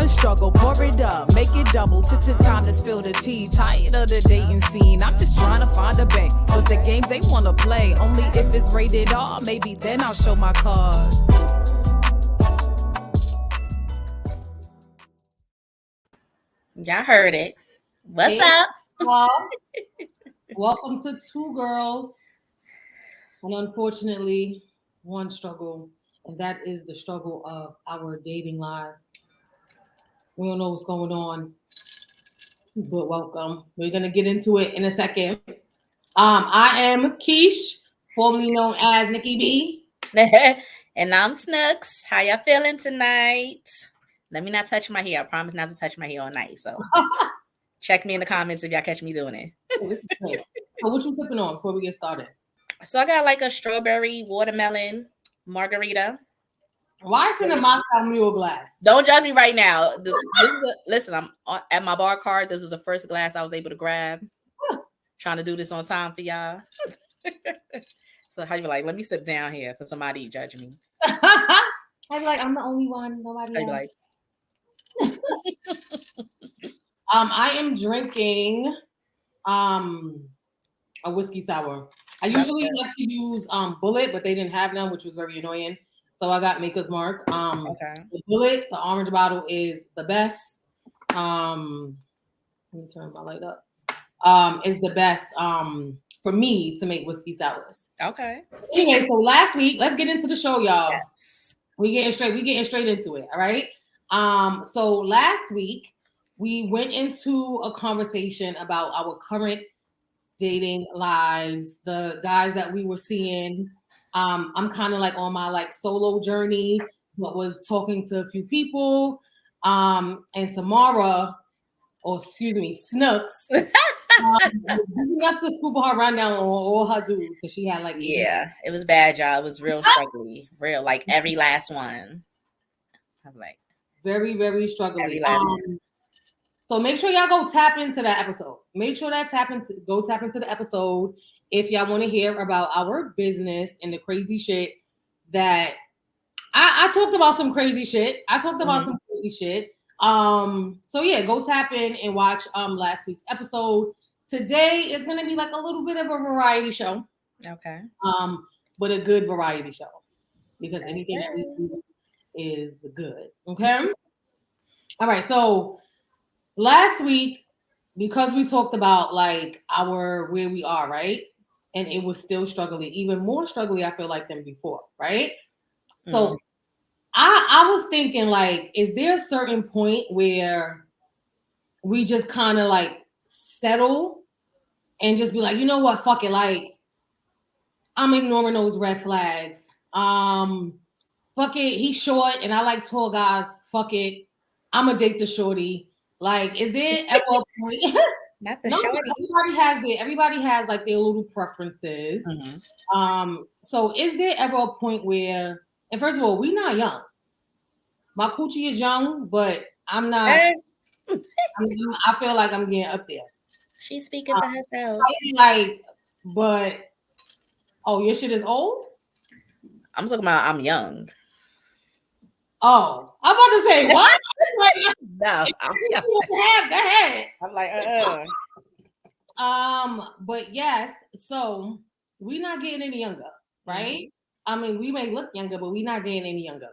one struggle, pour it up, make it double. Time to spill the tea. Tired of the dating scene. I'm just trying to find a bank with the games they wanna play. Only if it's rated R, maybe then I'll show my cards. Y'all heard it. What's up? Well, welcome to Two Girls, and unfortunately, one struggle, and that is the struggle of our dating lives. We don't know what's going on, but welcome. We're gonna get into it in a second. I am Keish, formerly known as Nikki B. And I'm Snooks. How y'all feeling tonight? Let me not touch my hair. I promise not to touch my hair all night. So check me in the comments if y'all catch me doing it. So what you sipping on before we get started? So I got like a strawberry watermelon margarita. Why is it in a Moscow Mule glass? Don't judge me right now. Listen, I'm at my bar card. This was the first glass I was able to grab. Trying to do this on time for y'all. So how you be like, let me sit down here for somebody judge me. I'd be like, I'm the only one. Nobody else. Like, I am drinking a whiskey sour. I usually like to use Bullet, but they didn't have none, which was very annoying. So I got Maker's Mark. The Bullet, the orange bottle is the best. Let me turn my light up. Is the best for me to make whiskey sours. Okay. Anyway, so last week, let's get into the show, y'all. Yes. We getting straight into it. All right. So last week we went into a conversation about our current dating lives, the guys that we were seeing. I'm kind of like on my solo journey, but was talking to a few people. And Samara, or excuse me, Snooks, giving us the scoop of her rundown on all her dudes because she had it was bad, y'all. It was real struggly, real every last one. I'm like very, very struggling. So make sure y'all go tap into that episode. Make sure that go tap into the episode if y'all want to hear about our business and the crazy shit that I talked about. Some crazy shit. So yeah, go tap in and watch last week's episode. Today is gonna be a little bit of a variety show. Okay. But a good variety show because anything that we do is good. Okay. All right. So last week, because we talked about where we are, right? And it was still struggling, even more struggling, I feel like, than before, right? So I was thinking, is there a certain point where we just kind of settle and just be like, you know what, fuck it, I'm ignoring those red flags. Fuck it, he's short and I like tall guys. Fuck it, I'm gonna date the shorty. Is there ever a point? Not the shorty. Everybody has their little preferences. So is there ever a point where, and first of all, we're not young. My coochie is young, but I'm not. I feel like I'm getting up there. She's speaking for herself. But your shit is old? I'm talking about I'm young. Oh, I'm about to say what? No, go ahead. I'm but yes, so we're not getting any younger, right? I mean, we may look younger, but we're not getting any younger.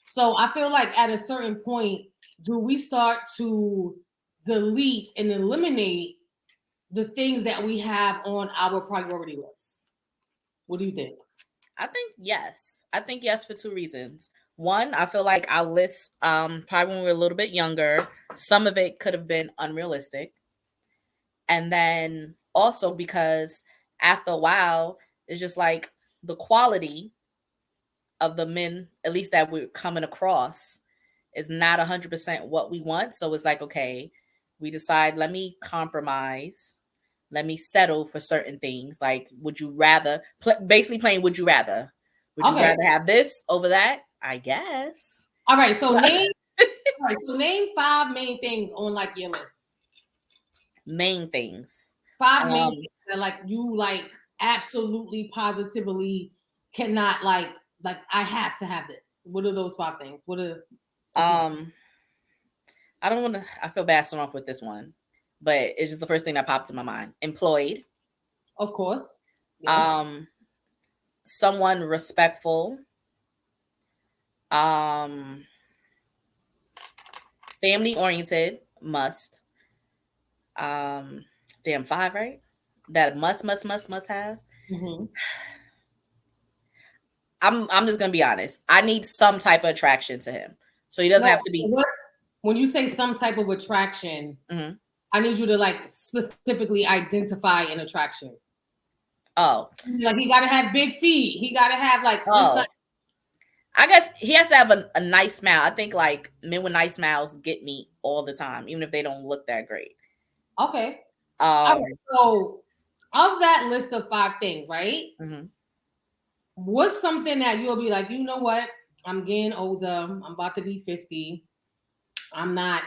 So I feel like at a certain point, do we start to delete and eliminate the things that we have on our priority list? What do you think? I think yes. For two reasons. One, I feel like our list, probably when we were a little bit younger, some of it could have been unrealistic. And then also because after a while, it's just the quality of the men, at least that we're coming across, is not 100% what we want. So it's okay, we decide, let me compromise. Let me settle for certain things. Would you rather, basically playing would you rather? Would you rather have this over that? I guess. All right. So name 5 main things on your list. Main things. 5 main things that you absolutely positively cannot I have to have this. What are those 5 things? What are I don't want to. I feel bad starting off with this one, but it's just the first thing that popped in my mind. Employed, of course. Yes. Someone respectful, family oriented, must. Damn, 5, right? That must have. Mm-hmm. I'm just gonna be honest. I need some type of attraction to him, so he doesn't have to be. When you say some type of attraction, Mm-hmm. I need you to like specifically identify an attraction. Oh, like he got to have big feet. He got to have like. Oh. I guess he has to have a nice smile. I think like men with nice smiles get me all the time, even if they don't look that great. Okay. All right, so of that list of 5 things, right? Mm-hmm. What's something that you'll be like, you know what? I'm getting older. I'm about to be 50. I'm not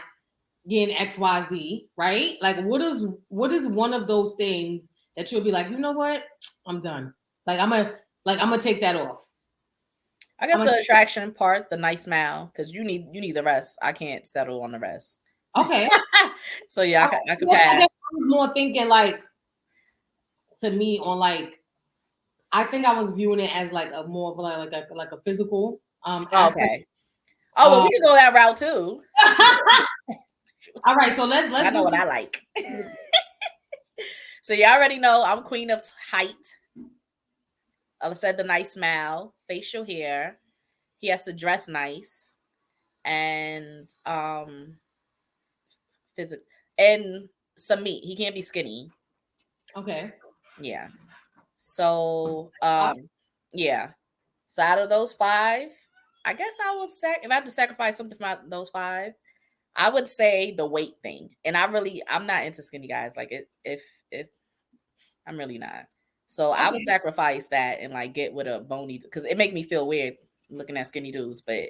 getting XYZ, right? Like what is one of those things that you'll be like, you know what? I'm done. Like I'm gonna take that off. I guess the attraction part, the nice smile, because you need the rest. I can't settle on the rest. Okay. So yeah, I could pass. I guess I was more thinking like, to me, on like, I think I was viewing it as like a more of like a physical aspect. Okay. Oh well, we can go that route too. All right, so let's. I know what I like. So you already know I'm queen of height. I said the nice smile, facial hair. He has to dress nice, and physical, and some meat. He can't be skinny. Okay. Yeah. So yeah. So out of those 5, I guess I would say if I had to sacrifice something from those 5, I would say the weight thing. And I'm not into skinny guys. Like if I'm really not. So I would sacrifice that and like get with a bony, because it make me feel weird looking at skinny dudes. But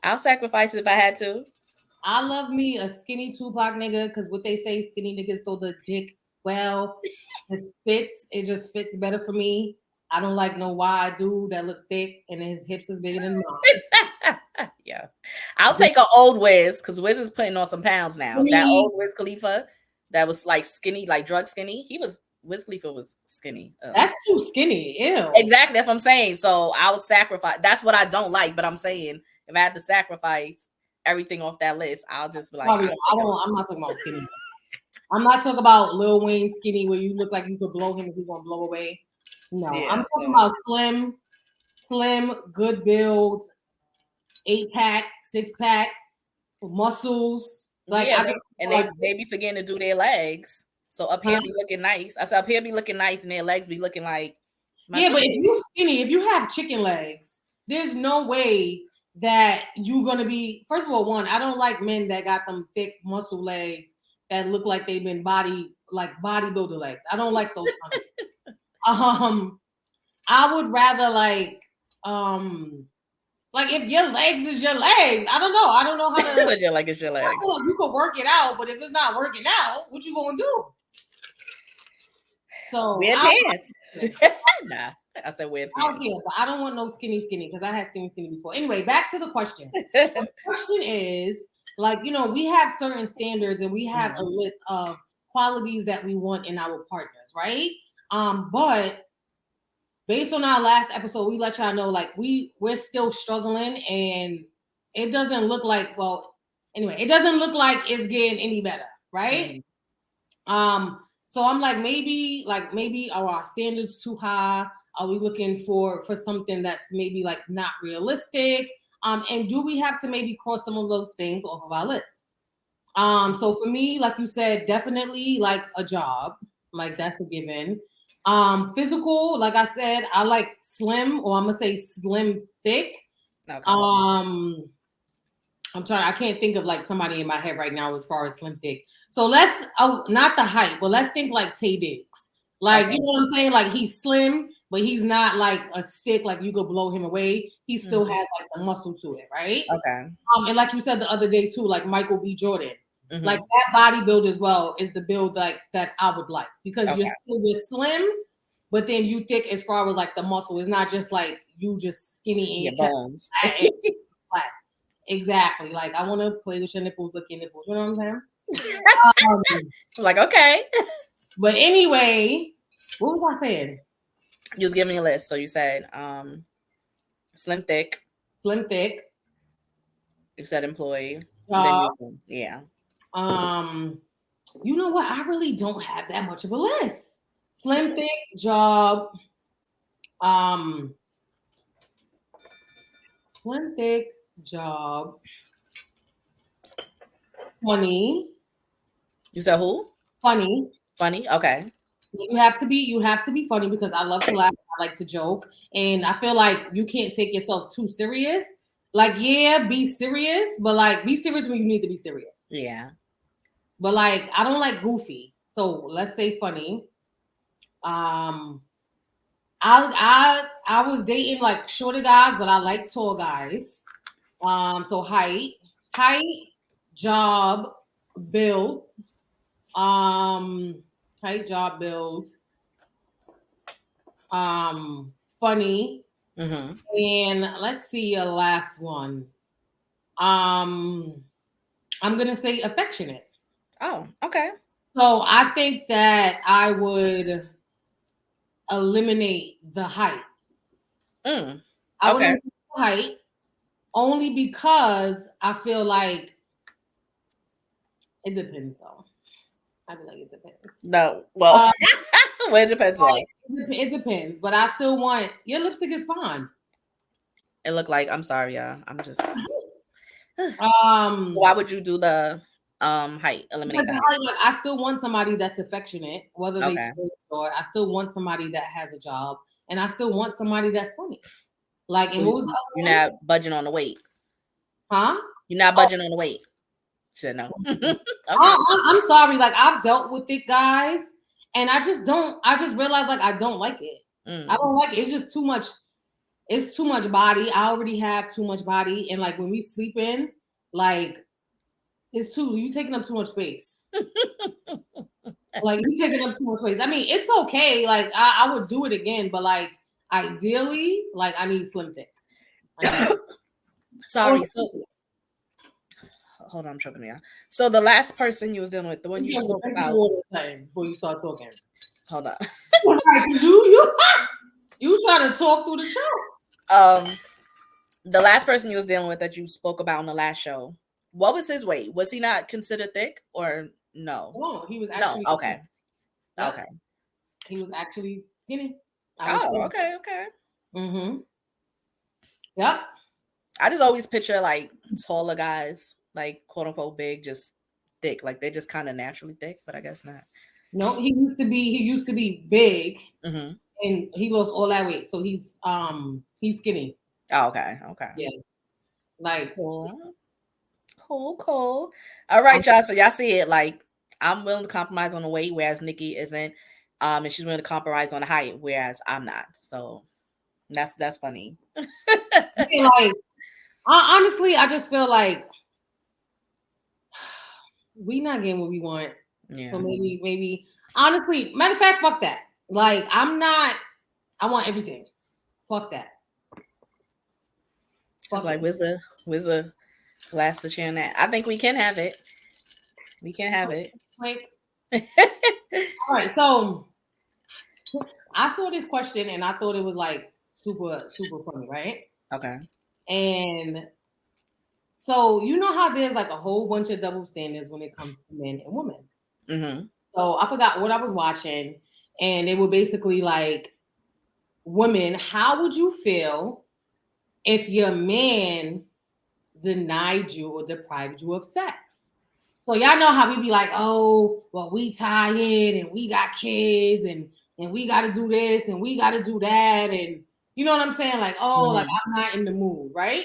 I'll sacrifice it if I had to. I love me a skinny Tupac nigga, because what they say, skinny niggas throw the dick well. It just fits better for me. I don't like no wide dude that look thick and his hips is bigger than mine. Yeah. I'll take an old Wiz, because Wiz is putting on some pounds now. That old Wiz Khalifa that was like skinny, like drug skinny. Wiz Khalifa was skinny. That's too skinny. Ew. Exactly. That's what I'm saying. So I would sacrifice. That's what I don't like. But I'm saying if I had to sacrifice everything off that list, I'll just be like, I'm not talking about skinny. I'm not talking about Lil Wayne skinny where you look like you could blow him if he's gonna blow away. No, yeah, I'm talking about slim, good build, 8-pack, 6-pack, muscles. Like, yeah, they be forgetting to do their legs. So up here be looking nice. I said up here be looking nice, and their legs be looking like. Yeah, but if you skinny, if you have chicken legs, there's no way that you're gonna be. First of all, I don't like men that got them thick muscle legs that look like they've been bodybuilder legs. I don't like those. I would rather like if your legs is your legs. I don't know how to. Your leg is your legs. You could work it out, but if it's not working out, what you gonna do? So wear pants. Nah, I said wear pants. I don't care, but I don't want no skinny because I had skinny before. Anyway, back to the question. The question is, like, we have certain standards and we have a list of qualities that we want in our partners, right? But based on our last episode, we let y'all know like we're still struggling, and it doesn't look like it doesn't look like it's getting any better, right? So I'm like maybe are our standards too high? Are we looking for something that's maybe like not realistic? And do we have to maybe cross some of those things off of our list? So for me, like you said, definitely like a job, like that's a given. Physical, like I said, I like slim, or I'm gonna say slim thick. Okay. I can't think of like somebody in my head right now as far as slim thick. So let's not the height, but let's think like Tay Diggs. Like, you know what I'm saying? Like he's slim, but he's not like a stick, like you could blow him away. He still has like the muscle to it, right? Okay. And like you said the other day too, like Michael B. Jordan. Like that body build as well is the build like that I would like, because you're slim, but then you thick as far as like the muscle. It's not just like you just skinny and your bones. Exactly. Like, I want to play with your nipples, lick your nipples. You know what I'm saying? Like, okay. But anyway, what was I saying? You was giving me a list. So you said slim thick. Slim thick. You said employee. Job. Yeah. You know what? I really don't have that much of a list. Slim thick, job. Slim thick, job. Funny. You said who? Funny. Funny. Okay. You have to be funny because I love to laugh. I like to joke, and I feel like you can't take yourself too serious. Like, yeah, be serious, but like be serious when you need to be serious. Yeah. But like, I don't like goofy. So let's say funny. I was dating like shorter guys, but I like tall guys. So height, job, build. Height, job, build. Funny. Mm-hmm. And let's see a last one. I'm gonna say affectionate. Oh, okay. So I think that I would eliminate the height. I would eliminate the height only because I feel like it depends though. I feel like it depends. No, well, well, it depends on. It depends, but I still want your lipstick is fine. It looked like, I'm sorry, y'all. I'm just. Why would you do the height? Eliminate the height. Like, I still want somebody that's affectionate, whether they say or I still want somebody that has a job, and I still want somebody that's funny. Like, and what was you're not budging on the weight, huh? You're not budging on the weight. Should know. Okay. I'm sorry. Like, I've dealt with it, guys, and I just realized like I don't like it. I don't like it. It's just too much. It's too much body. I already have too much body, and like when we sleep in, like you taking up too much space. Like, you taking up too much space. I mean, it's okay. Like, I would do it again, but like ideally, like I need slim thick. Sorry. So hold on, I'm choking me out. So the last person you was dealing with, the one you spoke about before you start talking. Hold on. You trying to talk through the show. The last person you was dealing with that you spoke about on the last show, what was his weight? Was he not considered thick or no? No, he was actually okay. Yep. Okay. He was actually skinny. Okay. Mm-hmm. Yep. I just always picture like taller guys, like quote unquote big, just thick. Like they're just kind of naturally thick, but I guess not. No, he used to be big, mm-hmm. and he lost all that weight, so he's skinny. Oh, okay. Yeah. Like cool. All right, y'all. So y'all see it. Like, I'm willing to compromise on the weight, whereas Nikki isn't. And she's willing to compromise on the height, whereas I'm not. So that's funny. Like, honestly, I just feel like we not getting what we want. Yeah. So maybe honestly, matter of fact, fuck that. Like, I want everything. Fuck that. Like, where's the last to share on that? I think we can have it. We can have it. Like, all right. So I saw this question and I thought it was like super, super funny, right? Okay. And so you know how there's like a whole bunch of double standards when it comes to men and women. Mm-hmm. So I forgot what I was watching, and they were basically like, women, how would you feel if your man denied you or deprived you of sex? So y'all know how we be like, oh, well, we tired and we got kids and we got to do this and we got to do that. And you know what I'm saying? Like, oh, like I'm not in the mood, right?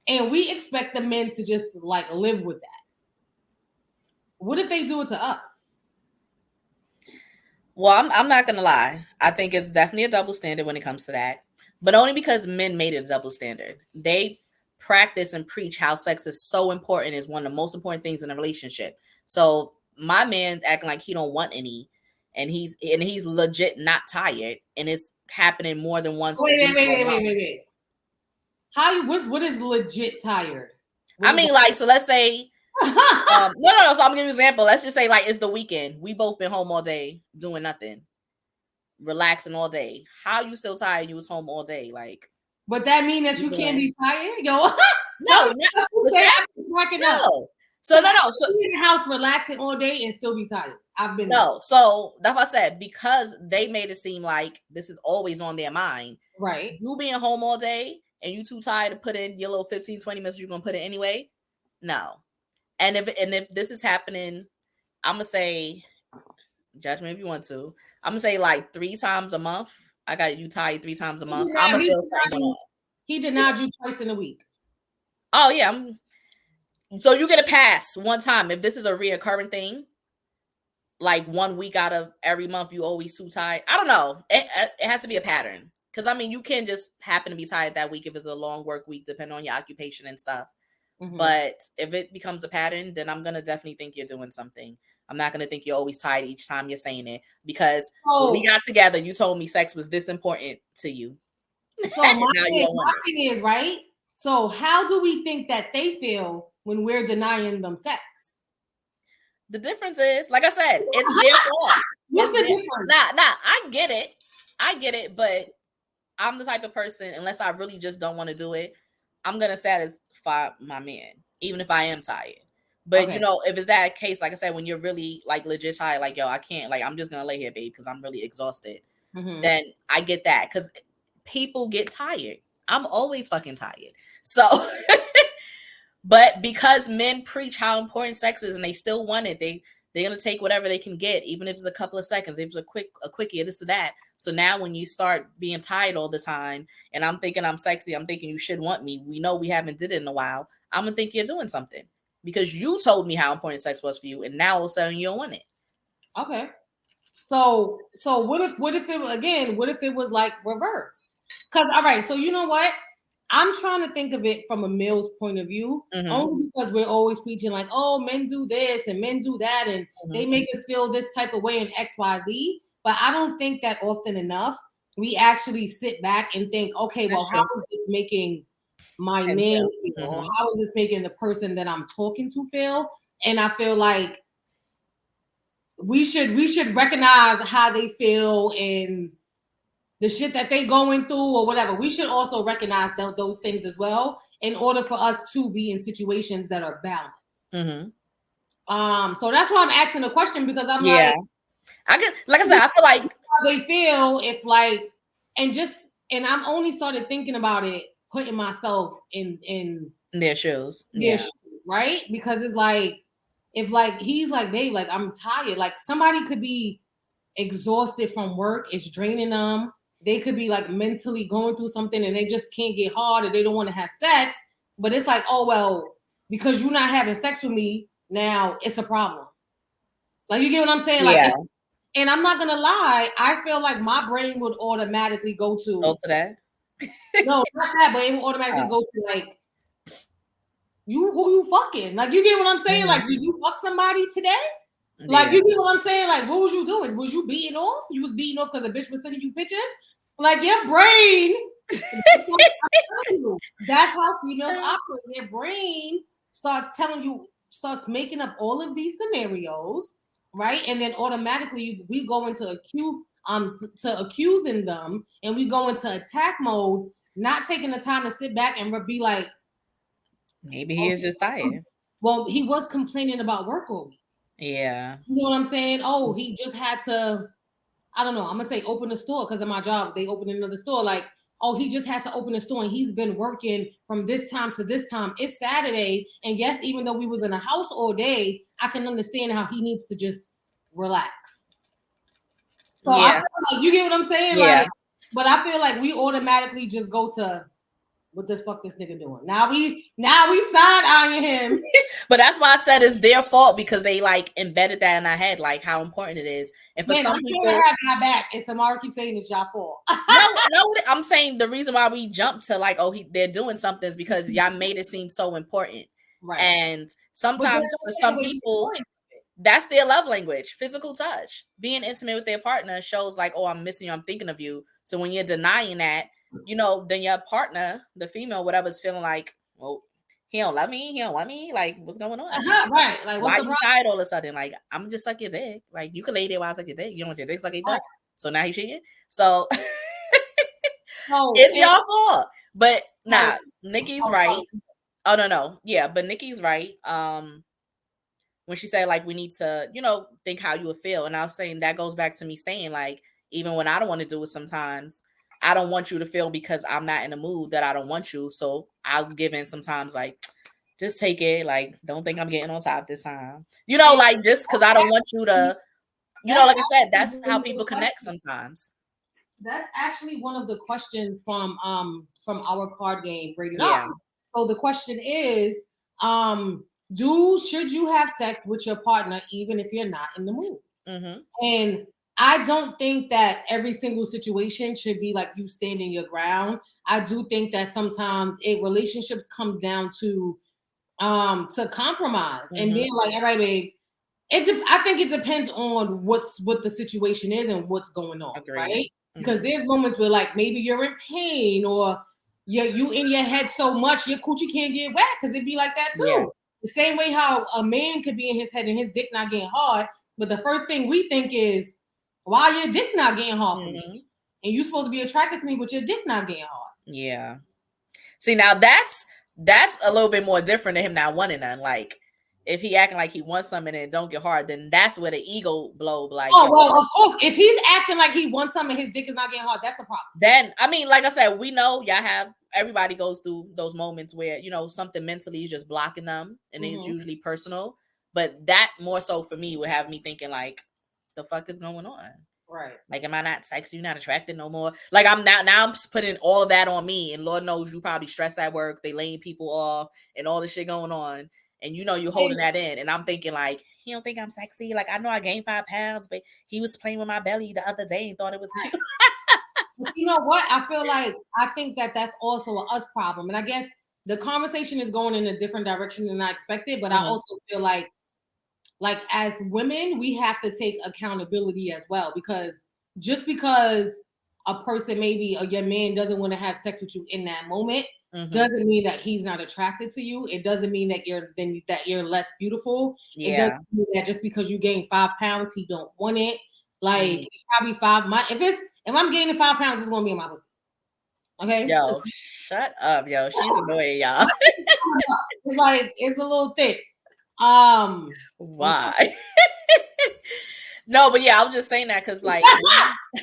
And we expect the men to just like live with that. What if they do it to us? Well, I'm not going to lie. I think it's definitely a double standard when it comes to that, but only because men made it a double standard. They practice and preach how sex is so important, is one of the most important things in a relationship. So my man's acting like he don't want any, and he's legit not tired, and it's happening more than once. Wait. What is legit tired? I mean, like, so let's say, no. So I'm gonna give you an example. Let's just say, like, it's the weekend. We both been home all day doing nothing, relaxing all day. How you still tired? You was home all day, like. But that mean that you can't be tired, yo. No, no. So in the house relaxing all day and still be tired. I've been there. So that's what I said, because they made it seem like this is always on their mind. Right. You being home all day and you too tired to put in your little 15, 20 minutes you're gonna put it anyway. No. And if this is happening, I'm gonna say, judge me if you want to. I'm gonna say like 3 times a month. I got you tired 3 times a month. I'm gonna feel something. He denied you twice in a week. Oh yeah. So you get a pass one time. If this is a reoccurring thing, like 1 week out of every month, you always too tired. I don't know. It has to be a pattern. Because I mean, you can just happen to be tired that week if it's a long work week, depending on your occupation and stuff. Mm-hmm. But if it becomes a pattern, then I'm gonna definitely think you're doing something. I'm not gonna think you're always tired each time you're saying it, because when we got together, you told me sex was this important to you. So my thing is, right? So how do we think that they feel when we're denying them sex? The difference is, like I said, it's their fault. What's the difference? Nah, I get it, but I'm the type of person, unless I really just don't want to do it, I'm gonna satisfy my man, even if I am tired. But you know, if it's that case, like I said, when you're really like legit tired, like, yo, I can't, like, I'm just gonna lay here, babe, because I'm really exhausted. Mm-hmm. Then I get that, because people get tired. I'm always fucking tired. So, but because men preach how important sex is and they still want it, they're gonna take whatever they can get, even if it's a couple of seconds, if it's a quickie, this or that. So now when you start being tired all the time, and I'm thinking I'm sexy, I'm thinking you should want me. We know we haven't did it in a while. I'm gonna think you're doing something because you told me how important sex was for you, and now all of a sudden you don't want it. Okay. So what if it was like reversed? Because all right, so you know what? I'm trying to think of it from a male's point of view, only because we're always preaching like, oh, men do this and men do that, and they make us feel this type of way in XYZ. But I don't think that often enough we actually sit back and think, okay, well, how is this making my man feel? Or how is this making the person that I'm talking to feel? And I feel like we should recognize how they feel and the shit that they going through or whatever. We should also recognize those things as well in order for us to be in situations that are balanced. Mm-hmm. So that's why I'm asking the question, because I'm like, I said, I feel like how they feel if like, and I'm only started thinking about it, putting myself in their shoes. Right? Because it's like, if like, he's like, babe, like I'm tired. Like somebody could be exhausted from work. It's draining them. They could be like mentally going through something and they just can't get hard or they don't want to have sex. But it's like, oh, well, because you're not having sex with me, now it's a problem. Like, you get what I'm saying? Like, and I'm not going to lie, I feel like my brain would automatically go to that. No, not that, but it would automatically go to like, who you fucking? Like, you get what I'm saying? Like, did you fuck somebody today? Like, you get what I'm saying? Like, what was you doing? Was you beating off? You was beating off because a bitch was sending you pictures? Like, your brain, that's how females operate. Their brain starts making up all of these scenarios, right? And then automatically we go into accusing them, and we go into attack mode, not taking the time to sit back and be like, maybe he is just tired. Well, he was complaining about work all week. Yeah. You know what I'm saying? Oh, he just had to, I don't know, I'm going to say open a store because of my job. They opened another store. Like, oh, he just had to open a store and he's been working from this time to this time. It's Saturday. And yes, even though we was in a house all day, I can understand how he needs to just relax. So I feel like, you get what I'm saying? Yeah. Like, but I feel like we automatically just go to, what the fuck this nigga doing? Now we side-eyeing him. But that's why I said it's their fault, because they like embedded that in our head, like how important it is. And for some people, have my back, and Samara keeps saying it's y'all fault. no, I'm saying the reason why we jump to like, oh, they're doing something is because y'all made it seem so important. Right. And sometimes for some people, that's their love language, physical touch. Being intimate with their partner shows like, oh, I'm missing you, I'm thinking of you. So when you're denying that, you know, then your partner, the female, whatever's feeling like, well, he don't love me. He don't want me. Like, what's going on? Right. Like, what's why the you tired all of a sudden? Like, I'm just suck your dick. Like, you can lay there while I suck your dick. You don't want your dick suck your dick. So now he's cheating. So it's y'all fault. But nah, Nikki's right. Oh no. Yeah, but Nikki's right. When she said like we need to, think how you would feel. And I was saying that goes back to me saying like, even when I don't want to do it sometimes, I don't want you to feel because I'm not in the mood that I don't want you. So I'll give in sometimes like, just take it. Like, don't think I'm getting on top this time. Like just because I don't want you to, like I said, that's how people connect sometimes. That's actually one of the questions from our card game, Rated R. So the question is, should you have sex with your partner even if you're not in the mood? Mm-hmm. And I don't think that every single situation should be like you standing your ground. I do think that sometimes relationships come down to compromise and being like, all right, babe. I think it depends on what the situation is and what's going on, right? Because there's moments where like maybe you're in pain or you in your head so much your coochie can't get wet because it'd be like that too. Yeah. The same way how a man could be in his head and his dick not getting hard, but the first thing we think is, why your dick not getting hard for me? And you're supposed to be attracted to me, but your dick not getting hard. Yeah. See, now that's a little bit more different than him not wanting none. Like, if he acting like he wants something and it don't get hard, then that's where the ego blow. Like, oh well, of course, if he's acting like he wants something and his dick is not getting hard, that's a problem. Then, I mean, like I said, we know everybody goes through those moments where something mentally is just blocking them, and it's usually personal. But that more so for me would have me thinking like, the fuck is going on? Right. Like, am I not sexy? You not attracted no more? Like, I'm now I'm putting all of that on me, and Lord knows you probably stress at work. They laying people off and all this shit going on. And you're holding that in. And I'm thinking like, he don't think I'm sexy. Like, I know I gained 5 pounds, but he was playing with my belly the other day and thought it was cute. But you know what? I think that that's also an us problem. And I guess the conversation is going in a different direction than I expected. But I also feel like as women, we have to take accountability as well. Because just because a person, maybe your man doesn't want to have sex with you in that moment, doesn't mean that he's not attracted to you. It doesn't mean that you're less beautiful. Yeah. It doesn't mean that just because you gain 5 pounds, he don't want it. Like it's probably 5. If I'm gaining 5 pounds, it's gonna be in my pussy. Okay. Yo, shut up, yo. She's annoying, y'all. It's a little thick. Why? No, but yeah, I was just saying that because like,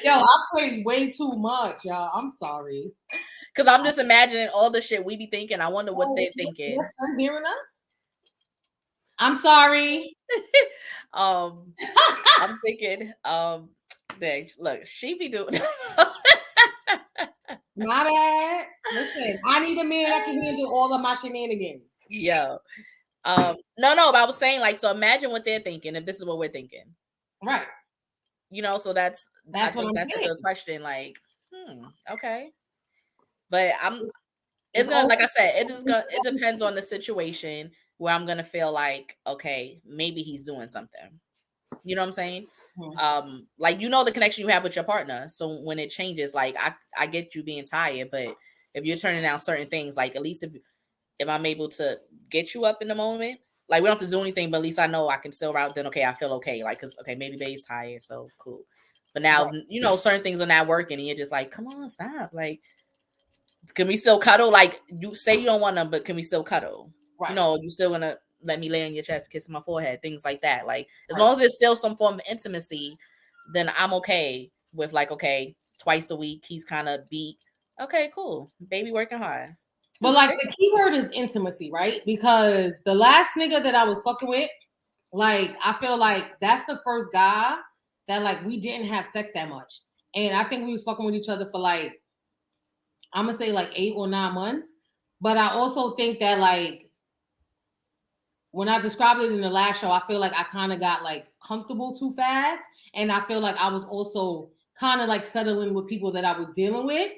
yo, I played way too much, y'all. I'm sorry. Because I'm just imagining all the shit we be thinking. I wonder what they're thinking. Your son hearing us? I'm sorry. I'm thinking, look, she be doing. My bad. Listen, I need a man that can handle all of my shenanigans. Yo. No, but I was saying like, so imagine what they're thinking if this is what we're thinking. Right. So that's what I'm that's saying. a good question. Like, okay. But it's gonna, like I said, it depends on the situation where I'm gonna feel like, okay, maybe he's doing something. You know what I'm saying? Like, the connection you have with your partner. So when it changes, like I get you being tired, but if you're turning down certain things, like at least if I'm able to get you up in the moment, like we don't have to do anything, but at least I know I can still route. Then okay, I feel okay. Like, cause okay, maybe babe's tired, so cool. But now certain things are not working, and you're just like, come on, stop. Like, can we still cuddle? Like, you say you don't want them, but can we still cuddle? Right. You still gonna let me lay on your chest, kiss my forehead, things like that. Like, as long as there's still some form of intimacy, then I'm okay with like, okay, twice a week, he's kind of beat. Okay, cool. Baby working hard. But like the key word is intimacy, right? Because the last nigga that I was fucking with, like, I feel like that's the first guy that like we didn't have sex that much. And I think we was fucking with each other for like, I'm gonna say like 8 or 9 months. But I also think that like when I described it in the last show, I feel like I kind of got like comfortable too fast. And I feel like I was also kind of like settling with people that I was dealing with.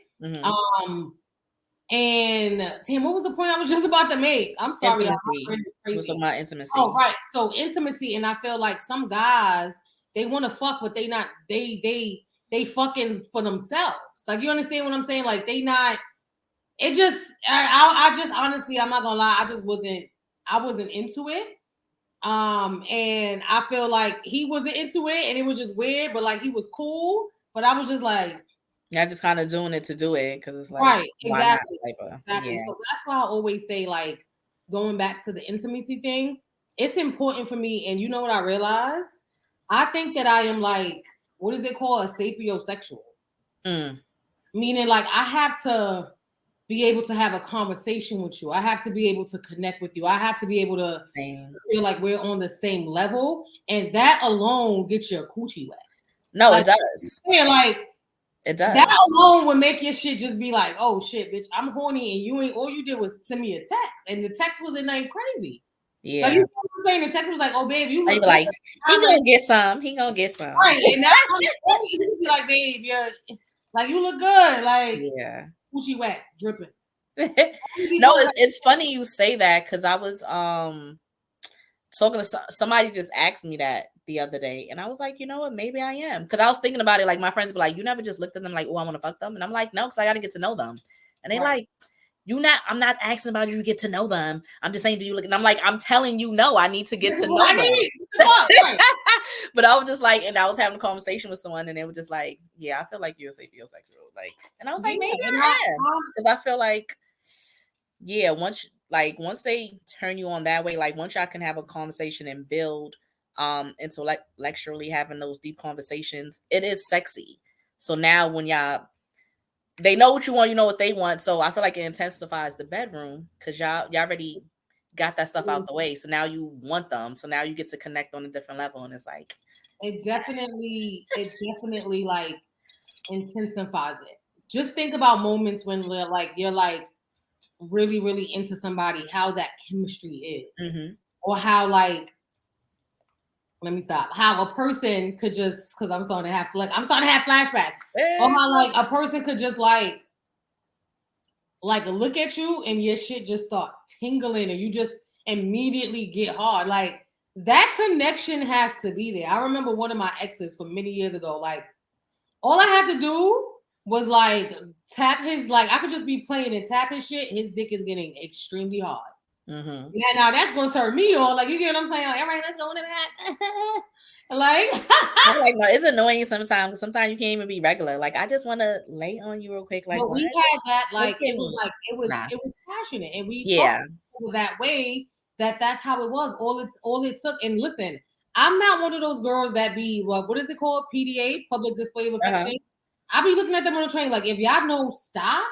And damn, what was the point I was just about to make? I'm sorry. It was about intimacy. Oh, right. So intimacy, and I feel like some guys, they want to fuck, but they fucking for themselves. Like, you understand what I'm saying? Like, they not it just, I just honestly, I'm not gonna lie, I wasn't into it. And I feel like he wasn't into it, and it was just weird, but like he was cool. But I was just like, yeah, just kind of doing it to do it because it's like, right, why exactly, not? Type of, exactly. yeah. So that's why I always say, like, going back to the intimacy thing, it's important for me. And you know what I realized? I think that I am like, what is it called? A sapiosexual. Mm. Meaning, like, I have to be able to have a conversation with you. I have to be able to connect with you. I have to be able to feel like we're on the same level. And that alone gets your coochie wet. No, like, it does. Yeah, like, it does. That alone would make your shit just be like, oh shit, bitch, I'm horny, and you ain't. All you did was send me a text, and the text wasn't nothing crazy. Yeah, like, you know what I'm saying? The text was like, oh babe, you look like he I'm gonna like, get some. He gonna get some. right, and now you be like, babe, yeah, like you look good, like Yeah. coochie wet, dripping. No, it's funny you say that because I was talking to somebody just asked me that the other day, and I was like, you know what, maybe I am, because I was thinking about it. Like my friends be like, you never just looked at them like, oh, I want to fuck them, and I'm like, no, because I got to get to know them, and they like, I'm not asking about you to get to know them. I'm just saying, do you look? And I'm like, I'm telling you, no, I need to get to know them. But I was just like, and I was having a conversation with someone, and they were just like, yeah, I feel like you're sapiosexual, like, and I was like, maybe I am, because I feel like, yeah, once they turn you on that way, like once y'all can have a conversation and build intellectually having those deep conversations, it is sexy. So now when they know what you want, you know what they want. So I feel like it intensifies the bedroom because y'all already got that stuff out the way. So now you want them. So now you get to connect on a different level, and it's like it definitely like intensifies it. Just think about moments when you're like really, really into somebody, how that chemistry is, or how like, let me stop. How a person could just, because I'm starting to have flashbacks, or how like a person could just like look at you and your shit just start tingling, and you just immediately get hard. Like that connection has to be there. I remember one of my exes from many years ago. Like all I had to do was like tap his, like I could just be playing and tap his shit. His dick is getting extremely hard. Yeah, now that's gonna turn me on. Like, you get what I'm saying? Like, all right, let's go into that. Like, I'm like, no, it's annoying sometimes. Sometimes you can't even be regular. Like, I just want to lay on you real quick. Like, but we had that. Like, it was passionate, and we felt that way. That's how it was. All it took. And listen, I'm not one of those girls that be what is it called? PDA, public display of affection. I be looking at them on the train like, if y'all know, stop.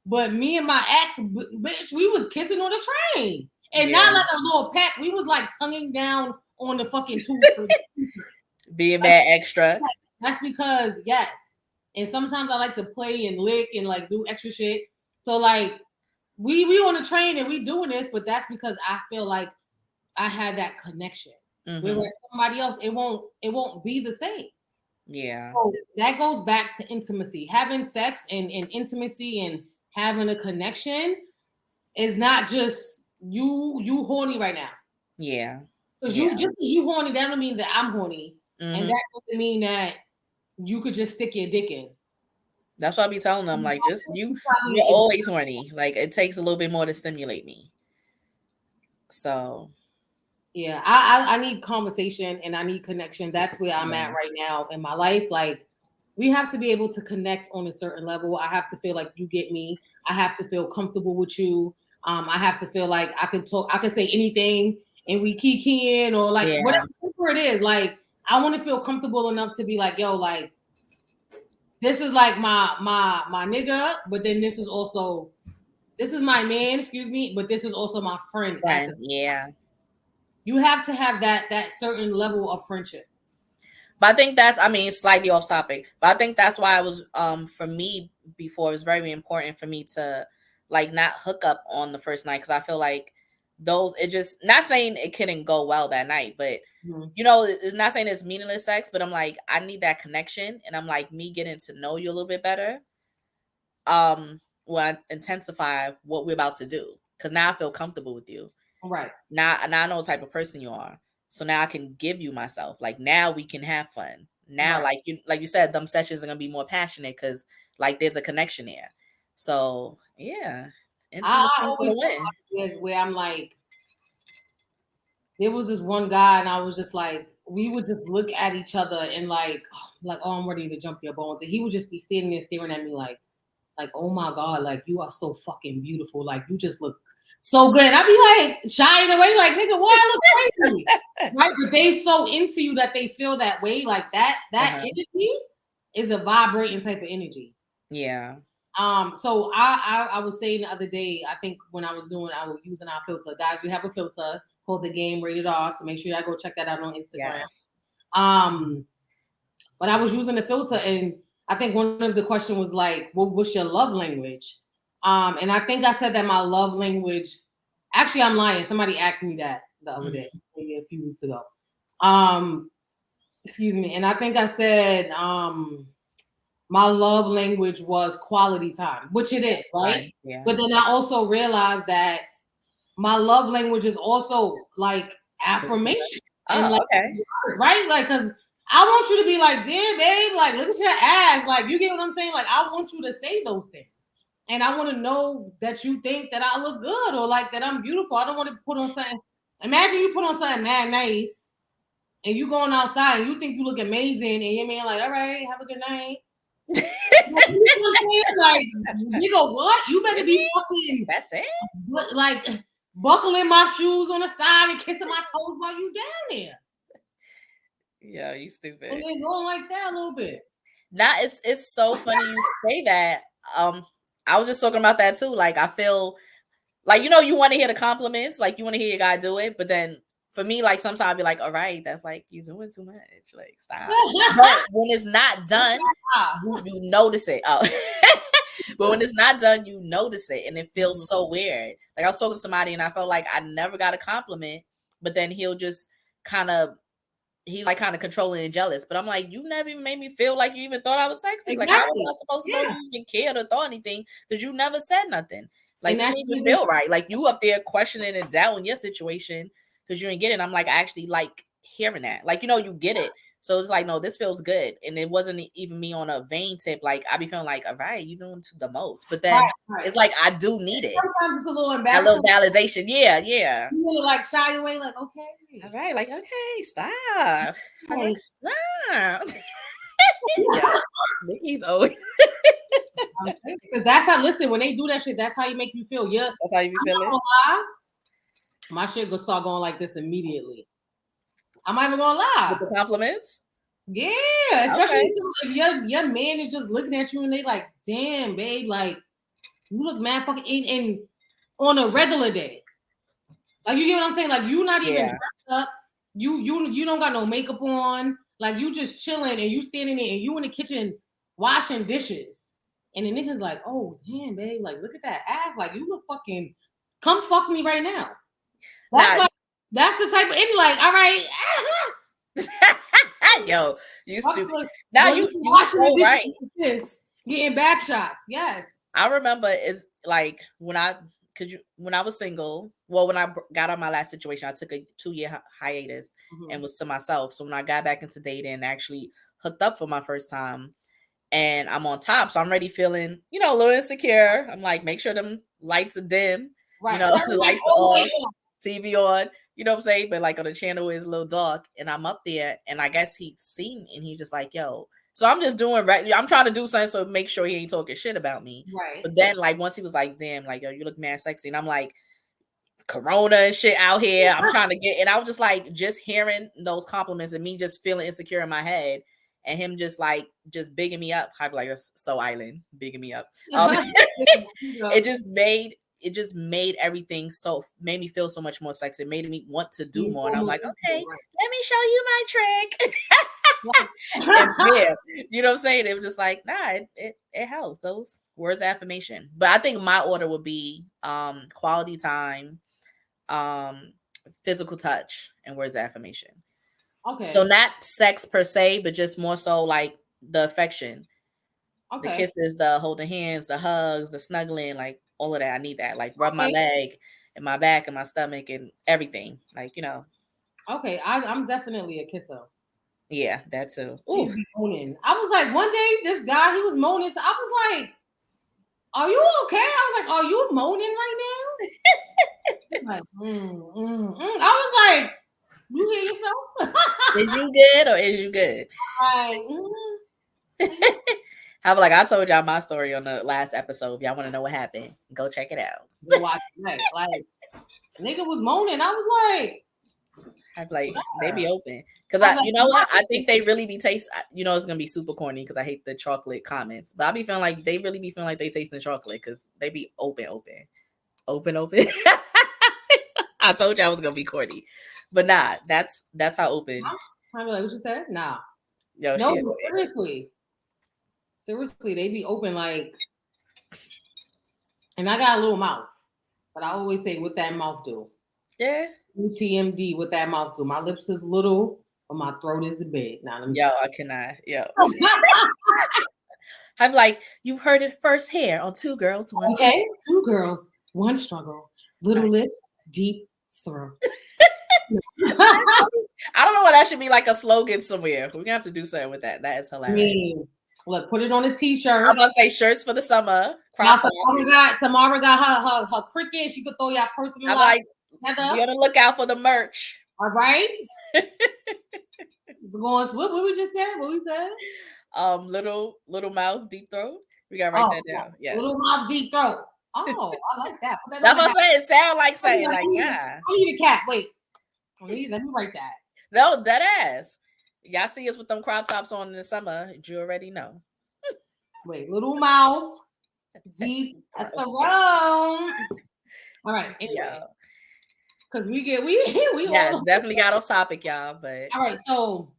But me and my ex, bitch, we was kissing on the train. And not like a little peck. We was like tonguing down on the fucking tooth. Being that extra. That's because, yes. And sometimes I like to play and lick and like do extra shit. So like we on the train and we doing this, but that's because I feel like I had that connection. Whereas somebody else, it won't be the same. Yeah. So that goes back to intimacy. Having sex and intimacy and having a connection is not just you horny right now. Yeah. Because you horny, that don't mean that I'm horny. And that doesn't mean that you could just stick your dick in. That's why I be telling them, like, just you're always horny. Like, it takes a little bit more to stimulate me. So yeah, I need conversation and I need connection. That's where I'm at right now in my life. Like, we have to be able to connect on a certain level. I have to feel like you get me. I have to feel comfortable with you. I have to feel like I can talk, I can say anything and we keying or like whatever it is. Like, I want to feel comfortable enough to be like, yo, like, this is like my nigga, but then this is my man, excuse me, but this is also my friend. Yeah. You have to have that certain level of friendship. But I think that's, I mean, slightly off topic, but I think that's why it was, for me before, it was very important for me to like not hook up on the first night. Cause I feel like it just, not saying it couldn't go well that night, but you know, it's not saying it's meaningless sex, but I'm like, I need that connection. And I'm like, me getting to know you a little bit better, will intensify what we're about to do. Cause now I feel comfortable with you. Right. Now I know what type of person you are. So now I can give you myself. Like now we can have fun. Now, like you said, them sessions are gonna be more passionate because like there's a connection there. So yeah, I intimacy for the always win. is where I'm like, there was this one guy, and I was just like, we would just look at each other and oh, I'm ready to jump your bones, and he would just be standing there staring at me like, oh my god, like you are so fucking beautiful, like you just look so good. And I'd be like shying away, like nigga, why I look crazy, right? But they so into you that they feel that way, like that energy is a vibrating type of energy. Yeah. So I was saying the other day, I think when I was using our filter, guys, we have a filter called The Game Rated R, so make sure y'all go check that out on Instagram. Yes. But I was using the filter, and I think one of the question was like, what's your love language? And I think I said that my love language, actually I'm lying. Somebody asked me that the other day, maybe a few weeks ago. Excuse me. And I think I said my love language was quality time, which it is, right? Yeah. But then I also realized that my love language is also like affirmation. And like, okay. Right? Like, because I want you to be like, damn, babe, like, look at your ass. Like, you get what I'm saying? Like, I want you to say those things. And I want to know that you think that I look good or like that I'm beautiful. I don't want to put on something. Imagine you put on something mad nice and you going outside and you think you look amazing and your man like, all right, have a good night. You know what I'm saying? Like, you know what? You better be fucking. That's it. Like buckling my shoes on the side and kissing my toes while you down there. Yeah, you stupid. And then going like that a little bit. That is, it's so funny you say that. I was just talking about that too. Like, I feel like, you know, you want to hear the compliments, like you want to hear your guy do it, but then for me, like sometimes I'll be like, all right, that's like you're doing too much. Like, stop. But when it's not done, you notice it. Oh. But when it's not done, you notice it, and it feels so weird. Like, I was talking to somebody, and I felt like I never got a compliment, but then he'll just kind of controlling and jealous. But I'm like, you never even made me feel like you even thought I was sexy. Exactly. Like, how was I supposed to know you even cared or thought anything? Because you never said nothing. Like, this didn't feel right. Like, you up there questioning and doubting your situation because you didn't get it. I'm like, I actually like hearing that. Like, you know, you get it. So it's like, no, this feels good. And it wasn't even me on a vain tip. Like, I be feeling like, all right, you're doing the most. But then it's like, I do need it. Sometimes it's a little embarrassing. A little validation. Yeah. You really like shy away, like, okay. All right, like, okay, stop. Okay. Like, stop. Yeah. Nikki's always. Because that's how, listen, when they do that shit, that's how you make you feel. Yeah. That's how you be feeling. My shit gonna start going like this immediately. I'm not even gonna lie. With the compliments? Yeah, especially if your man is just looking at you and they like, damn, babe, like you look mad fucking and on a regular day. Like, you get what I'm saying? Like, you not even dressed up. You don't got no makeup on. Like, you just chilling and you standing there and you in the kitchen washing dishes. And the nigga's like, oh damn, babe, like look at that ass. Like, you look fucking, come fuck me right now. That's the type of, and like, all right. Yo, you stupid. Now you so right. This getting back shots. Yes. I remember it's like when I was single, well, when I got on my last situation, I took a 2-year hiatus and was to myself. So when I got back into dating and actually hooked up for my first time and I'm on top, so I'm already feeling, you know, a little insecure. I'm like, make sure them lights are dim, you know, the lights are on, TV on, you know what I'm saying? But like on the channel is a little dark and I'm up there and I guess he'd seen and he just like, yo. So I'm just doing right. I'm trying to do something so make sure he ain't talking shit about me. Right. But then like once he was like, damn, like, yo, you look mad sexy. And I'm like, Corona and shit out here. I'm trying to get, and I was just like, just hearing those compliments and me just feeling insecure in my head and him just like, just bigging me up. I'd be like, that's so island, bigging me up. It just made everything made me feel so much more sexy. It made me want to do more. And I'm like, okay, let me show you my trick. Yeah, you know what I'm saying? It was just like, nah, it helps. Those words of affirmation. But I think my order would be quality time, physical touch, and words of affirmation. Okay. So not sex per se, but just more so like the affection. Okay. The kisses, the holding hands, the hugs, the snuggling, like all of that. I need that. Like rub my leg and my back and my stomach and everything. Like, you know. Okay, I'm definitely a kisser. Yeah, that too. He's moaning. I was like, one day this guy, he was moaning. So I was like, are you okay? I was like, are you moaning right now? Like, I was like, you hear yourself? Is you good or is you good? Like, I'm like, I told y'all my story on the last episode. If y'all want to know what happened, go check it out. go watch it. Like, nigga was moaning. I was like, I'm like, they be open. Because I was like, you know what? I think they really be taste. You know, it's gonna be super corny because I hate the chocolate comments. But I be feeling like they really be feeling like they tasting chocolate because they be open. I told you I was gonna be corny, but nah, that's how open. I'm like, what you said? Nah. Yo, No, shit. but seriously, they be open like, and I got a little mouth, but I always say, what that mouth do? Yeah. UTMD, what that mouth do? My lips is little, but my throat is big. Now let me. Yo, I cannot. Yo. I'm like, you heard it first here on Two Girls, One Okay, Struggle. Two girls, one struggle. Little lips, deep throat. I don't know what that should be like a slogan somewhere. We're gonna have to do something with that. That is hilarious. Look, put it on a t-shirt. I'm gonna say shirts for the summer. Samara got her cricket. She could throw y'all personal. I'm like, be on the lookout for the merch. All right. What we just said? What we said? Little mouth, deep throat. We gotta write that down. Yeah. Little mouth, deep throat. Oh, I like that. That's what I'm saying. It sound like saying like, I need a cat. Wait. Let me write that. No, dead ass. Y'all see us with them crop tops on in the summer. You already know. Wait, little mouth, deep throat. All right. Anyway. Because we yeah, definitely got off topic, y'all. But all right, so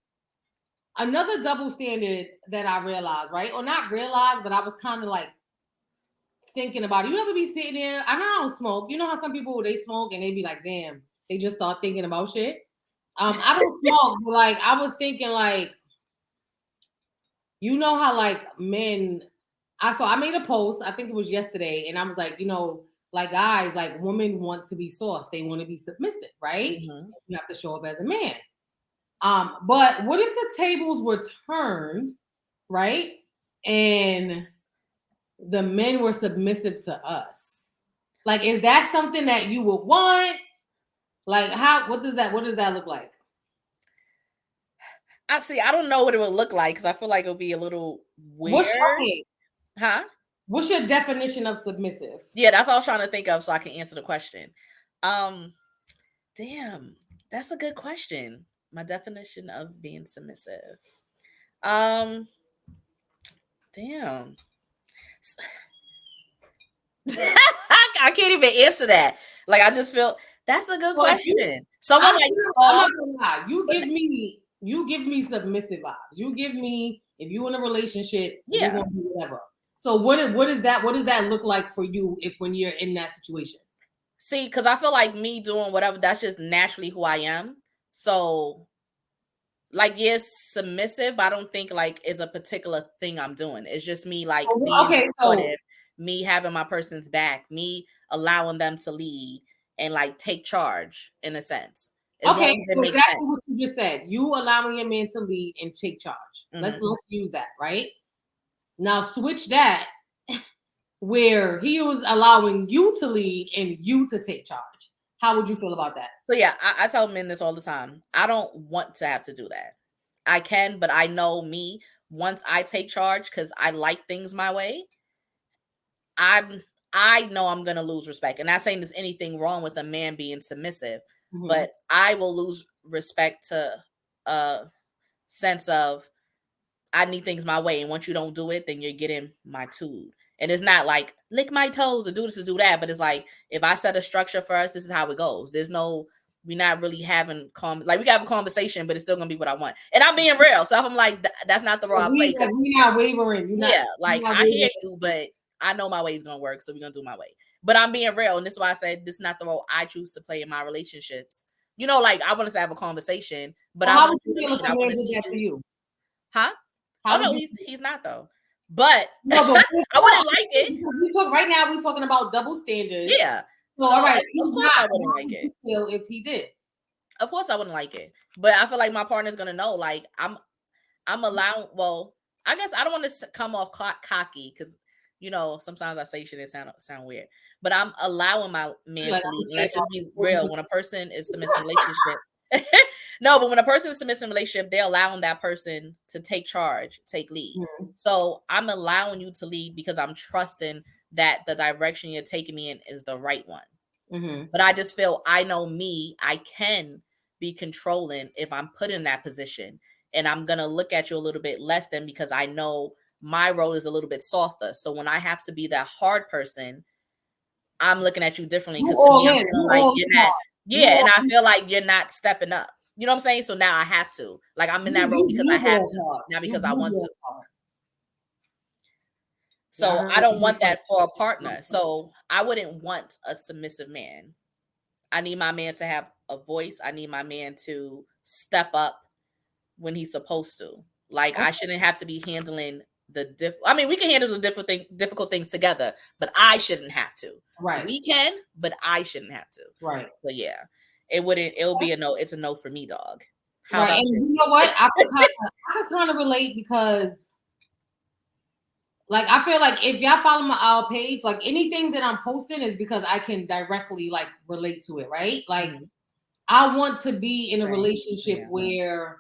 another double standard that I realized, right? Or not realized, but I was kind of like thinking about it. You ever be sitting there? I don't smoke. You know how some people they smoke and they be like, damn, they just start thinking about shit. I don't smoke, but like I was thinking like, you know how like men, I made a post, I think it was yesterday, and I was like, you know, like guys, like women want to be soft, they want to be submissive, right? Mm-hmm. You have to show up as a man. But what if the tables were turned, right? And the men were submissive to us. Like, is that something that you would want? Like, what does that look like? I don't know what it would look like because I feel like it would be a little weird. What's your definition of submissive? Yeah, that's what I was trying to think of so I can answer the question. Damn, that's a good question. My definition of being submissive. Damn. I can't even answer that. Like, I just feel that's a good question. Someone like you give me submissive vibes. You give me, if you're in a relationship, you're gonna do whatever. So what does that look like for you when you're in that situation? See, because I feel like me doing whatever, that's just naturally who I am. So, like, yes, submissive, but I don't think like is a particular thing I'm doing. It's just me like being supportive, me having my person's back, me allowing them to lead and like take charge in a sense. So exactly what you just said. You allowing your man to lead and take charge. Mm-hmm. Let's use that, right? Now switch that where he was allowing you to lead and you to take charge. How would you feel about that? So yeah, I tell men this all the time. I don't want to have to do that. I can, but I know me, once I take charge, because I like things my way, I know I'm going to lose respect. And not saying there's anything wrong with a man being submissive, mm-hmm. but I will lose respect to a sense of I need things my way. And once you don't do it, then you're getting my tube. And it's not like lick my toes or do this or do that. But it's like, if I set a structure for us, this is how it goes. We're not really having we have a conversation, but it's still going to be what I want. And I'm being real. So if I'm like, that's not the role I play. We're not wavering. I hear you, but I know my way is going to work. So we're going to do my way. But I'm being real. And this is why I said this is not the role I choose to play in my relationships. You know, like I want us to have a conversation, but how would you feel if a man did that to you? Huh? He's not though. But I wouldn't like it. Right now we're talking about double standards. Yeah. So all right, of course I wouldn't like it. Still, if he did. Of course I wouldn't like it. But I feel like my partner's gonna know, like I'm allowing, well, I guess I don't want to come off cocky because You know, sometimes I say shit and sound weird, but I'm allowing my man Like, to I'm lead. And saying let's just be real. When a person is submissive relationship, no, but when a person is submissive relationship, they're allowing that person to take charge, take lead. So I'm allowing you to lead because I'm trusting that the direction you're taking me in is the right one. But I just feel I know me, I can be controlling if I'm put in that position, and I'm gonna look at you a little bit less than because I know my role is a little bit softer. So when I have to be that hard person, I'm looking at you differently because to me, I'm feeling like you're not. Yeah, and I feel like you're not stepping up. You know what I'm saying? So now I have to. Like I'm in that role because I have to, not because I want to. So I don't want that for a partner. So I wouldn't want a submissive man. I need my man to have a voice. I need my man to step up when he's supposed to. Like I shouldn't have to be handling I mean, we can handle the difficult things together, but I shouldn't have to. Right. We can, but I shouldn't have to. Right. So yeah, it'll be a no. It's a no for me, dog. How about you? You know what? I could kind of relate because like I feel like if y'all follow our page, like anything that I'm posting is because I can directly like relate to it, right? Like I want to be in a relationship where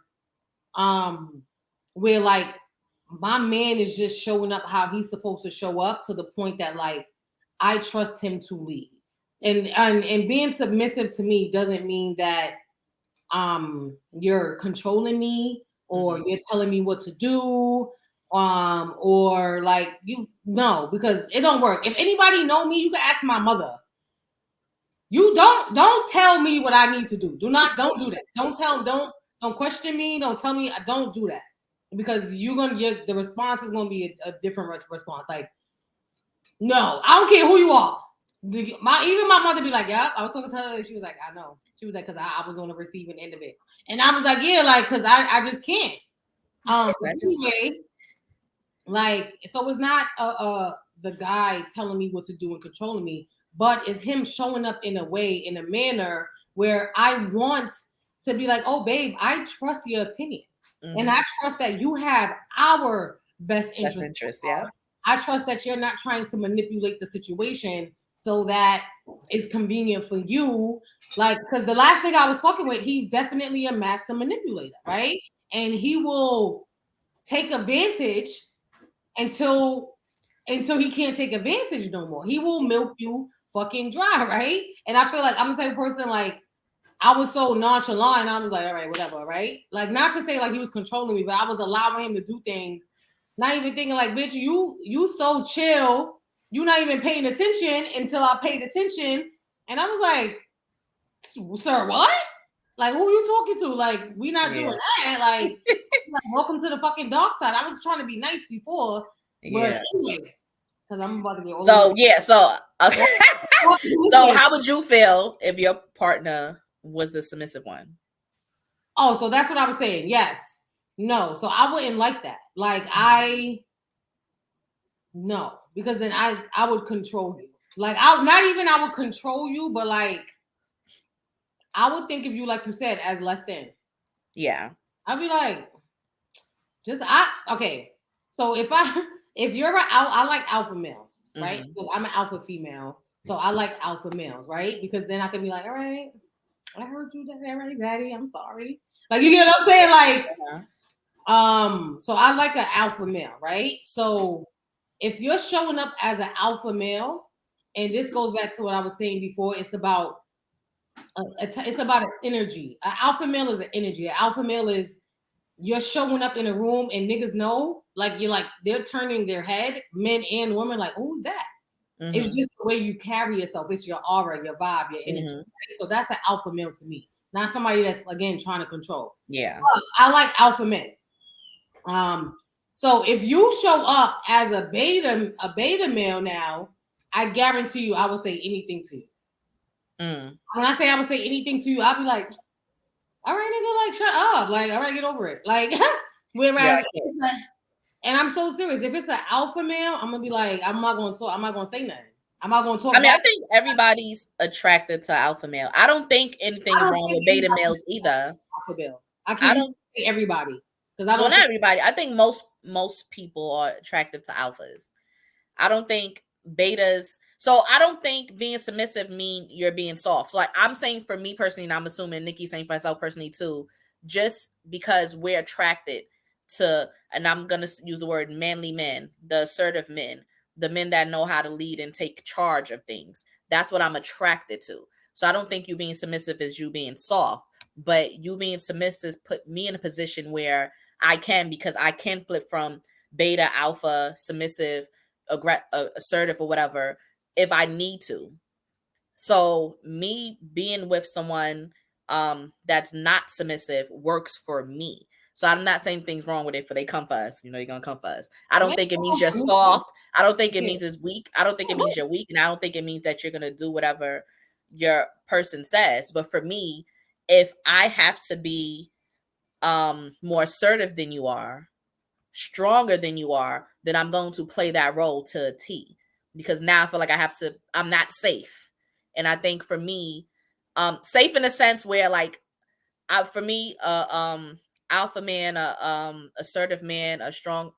like my man is just showing up how he's supposed to show up to the point that like I trust him to lead. And being submissive to me doesn't mean that you're controlling me or you're telling me what to do or like because it don't work. If anybody know me, you can ask my mother. You don't tell me what I need to do. Don't do that. Don't question me. Don't tell me. Don't do that because the response is gonna be a different response. Like, no, I don't care who you are. Even my mother be like, yeah, I was talking to her. She was like, I know. She was like, because I was on the receiving end of it, and I was like, yeah, like, because I just can't. Anyway, like, so it's not the guy telling me what to do and controlling me, but it's him showing up in a manner where I want to be like, oh, babe, I trust your opinion. And I trust that you have our best interest. Yeah. I trust that you're not trying to manipulate the situation so that it's convenient for you. Like, because the last thing I was fucking with, he's definitely a master manipulator, right? And he will take advantage until he can't take advantage no more. He will milk you fucking dry, right? And I feel like I'm the type of person like I was so nonchalant and I was like, all right, whatever, right? Like not to say like he was controlling me, but I was allowing him to do things, not even thinking like, bitch, you so chill, you not even paying attention until I paid attention. And I was like, sir, what? Like, who are you talking to? Like, we not doing that. Like, welcome to the fucking dark side. I was trying to be nice before, but anyway, because I'm about to get older. So yeah, so okay. So how would you feel if your partner was the submissive one? Oh, so that's what I was saying. Yes. No. So I wouldn't like that. Like no, because then I would control you. Like I would control you, but like I would think of you, like you said, as less than. Yeah. I'd be like, okay. So if you're I like alpha males, right? Because I'm an alpha female. So I like alpha males, right? Because then I can be like, all right, I heard you, all right, daddy, I'm sorry. Like, you get what I'm saying? Like, so I like an alpha male, right? So if you're showing up as an alpha male, and this goes back to what I was saying before, it's about an energy. An alpha male is an energy. An alpha male is you're showing up in a room and niggas know, like they're turning their head, men and women, like, who's that? It's just the way you carry yourself. It's your aura, your vibe, your energy. Right? So that's an alpha male to me. Not somebody that's again trying to control. Yeah. I like alpha men. So if you show up as a beta male now, I guarantee you I will say anything to you. When I say I would say anything to you, I'll be like, all right, nigga, like, shut up. Like, all right, get over it. Like, whereas, and I'm so serious. If it's an alpha male, I'm gonna be like, I'm not gonna say nothing. I'm not gonna talk. I mean, I think everybody's attracted to alpha male. I don't think anything wrong with beta males either. Alpha male. I don't say everybody because I don't. Well, not everybody. I think most people are attracted to alphas. I don't think betas. So I don't think being submissive mean you're being soft. So like I'm saying for me personally, and I'm assuming Nikki's saying for herself personally too, just because we're attracted to, and I'm gonna use the word manly men, the assertive men, the men that know how to lead and take charge of things. That's what I'm attracted to. So I don't think you being submissive is you being soft, but you being submissive put me in a position where I can, because I can flip from beta, alpha, submissive, assertive, or whatever if I need to. So me being with someone that's not submissive works for me. So I'm not saying things wrong with it for they come for us. You know, they're gonna come for us. I don't think it means you're soft. I don't think it means it's weak. I don't think it means you're weak. And I don't think it means that you're gonna do whatever your person says. But for me, if I have to be more assertive than you are, stronger than you are, then I'm going to play that role to a T, because now I feel like I'm not safe. And I think for me, safe in a sense where like, for me, alpha man, assertive man, a strong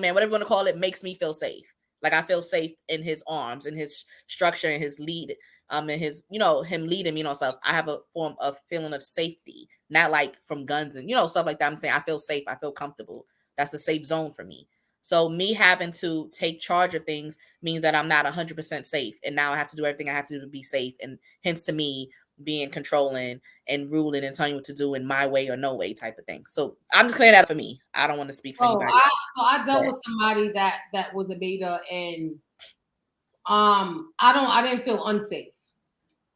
man, whatever you want to call it, makes me feel safe. Like I feel safe in his arms, in his structure, in his lead, in his, him leading me, stuff. I have a form of feeling of safety, not like from guns and, stuff like that. I'm saying I feel safe. I feel comfortable. That's a safe zone for me. So me having to take charge of things means that I'm not 100% safe. And now I have to do everything I have to do to be safe. And hence to me being controlling and ruling and telling you what to do in my way or no way type of thing. So I'm just clearing that up for me. I don't want to speak for anybody. I dealt with somebody that was a beta, and I didn't feel unsafe.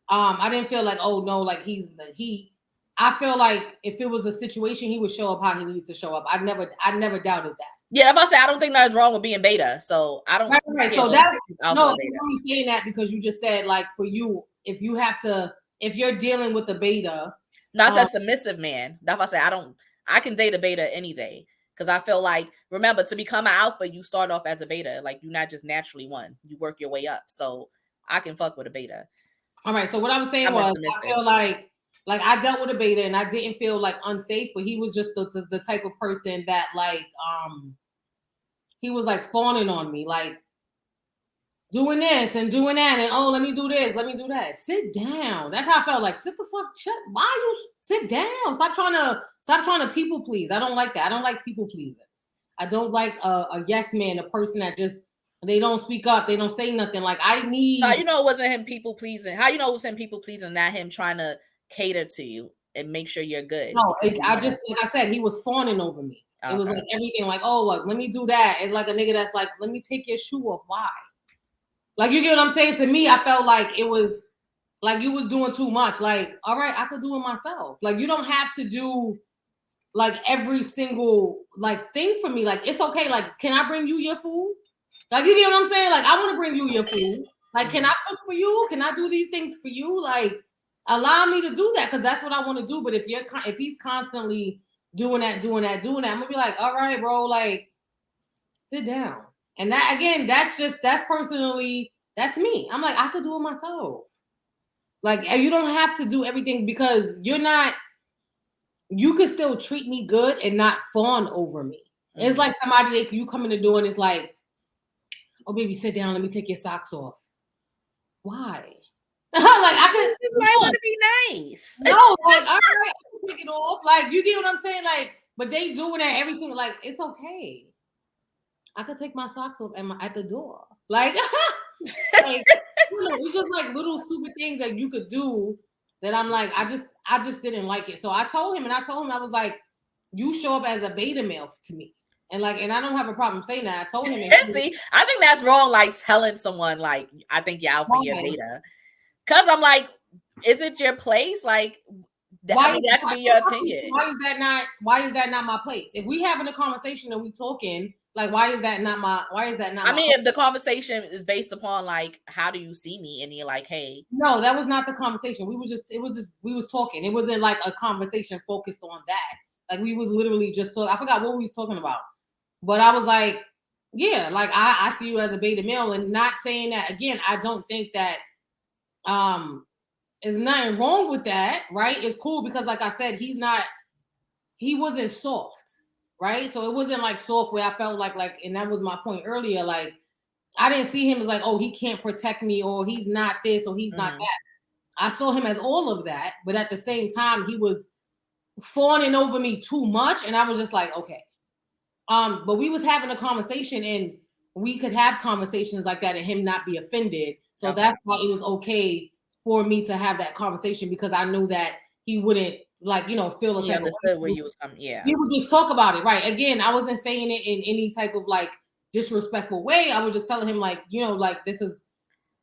I didn't feel like, oh no, like I feel like if it was a situation, he would show up how he needs to show up. I never doubted that. Yeah, if I say I don't think nothing's wrong with being beta, so I don't. Right. So that's no, I'm only saying that because you just said like for you, if you're dealing with a beta. No, I said submissive man. That's why I say I can date a beta any day, because I feel like, remember, to become an alpha, you start off as a beta. Like you're not just naturally one. You work your way up. So I can fuck with a beta. All right. So what I was saying was, I feel like I dealt with a beta and I didn't feel like unsafe, but he was just the type of person that like he was like fawning on me, like doing this and doing that, and oh, let me do this, let me do that. Sit down. That's how I felt. Like, sit the fuck, shut. Why you sit down? Stop trying to people please. I don't like that. I don't like people pleasers. I don't like a yes man, a person that just, they don't speak up, they don't say nothing. Like I need. So it wasn't him people pleasing? How it was him people pleasing, not him trying to cater to you and make sure you're good? No, I just, like I said, he was fawning over me. Okay. It was like everything, like, oh, look, let me do that. It's like a nigga that's like, let me take your shoe off. Why? Like, you get what I'm saying? To me, I felt like it was like you was doing too much. Like, all right, I could do it myself. Like, you don't have to do like every single like thing for me. Like, it's okay. Like, can I bring you your food? Like, you get what I'm saying? Like, I want to bring you your food. Like, can I cook for you? Can I do these things for you? Like, allow me to do that, because that's what I want to do. But if he's constantly doing that, I'm gonna be like, all right, bro, like, sit down. And that, again, that's personally, that's me. I'm like, I could do it myself. Like, you don't have to do everything, because you could still treat me good and not fawn over me. Mm-hmm. It's like somebody you come in the door and it's like, oh, baby, sit down. Let me take your socks off. Why? Like, I could. This might want to be nice. No, like, all right, I can take it off. Like, you get what I'm saying? Like, but they doing that every single, like, it's okay. I could take my socks off at the door. Like, it's just like little stupid things that you could do that I'm like, I just didn't like it. So I told him, I was like, you show up as a beta male to me. And like, and I don't have a problem saying that. I told him. See, I think that's wrong. Like telling someone like, I think you're alpha, you're beta. Cause I'm like, is it your place? Like, that could be your opinion. Why is that not my place? If we having a conversation and we talking, like, why is that not my if the conversation is based upon like, how do you see me? And you're like, hey. No, that was not the conversation. We was talking. It wasn't like a conversation focused on that. Like, we was literally just talking. I forgot what we was talking about. But I was like, yeah, like I see you as a beta male, and not saying that again. I don't think that there's nothing wrong with that, right? It's cool because, like I said, he wasn't soft, right? So it wasn't like soft where I felt like, and that was my point earlier. Like, I didn't see him as like, oh, he can't protect me, or he's not this, or he's not that. I saw him as all of that, but at the same time, he was fawning over me too much, and I was just like, okay. But we was having a conversation, and we could have conversations like that and him not be offended. So that's why it was okay for me to have that conversation, because I knew that he wouldn't like, feel the He type understood of where you was coming. Yeah. He would just talk about it. Right. Again, I wasn't saying it in any type of like disrespectful way. I was just telling him like, like this is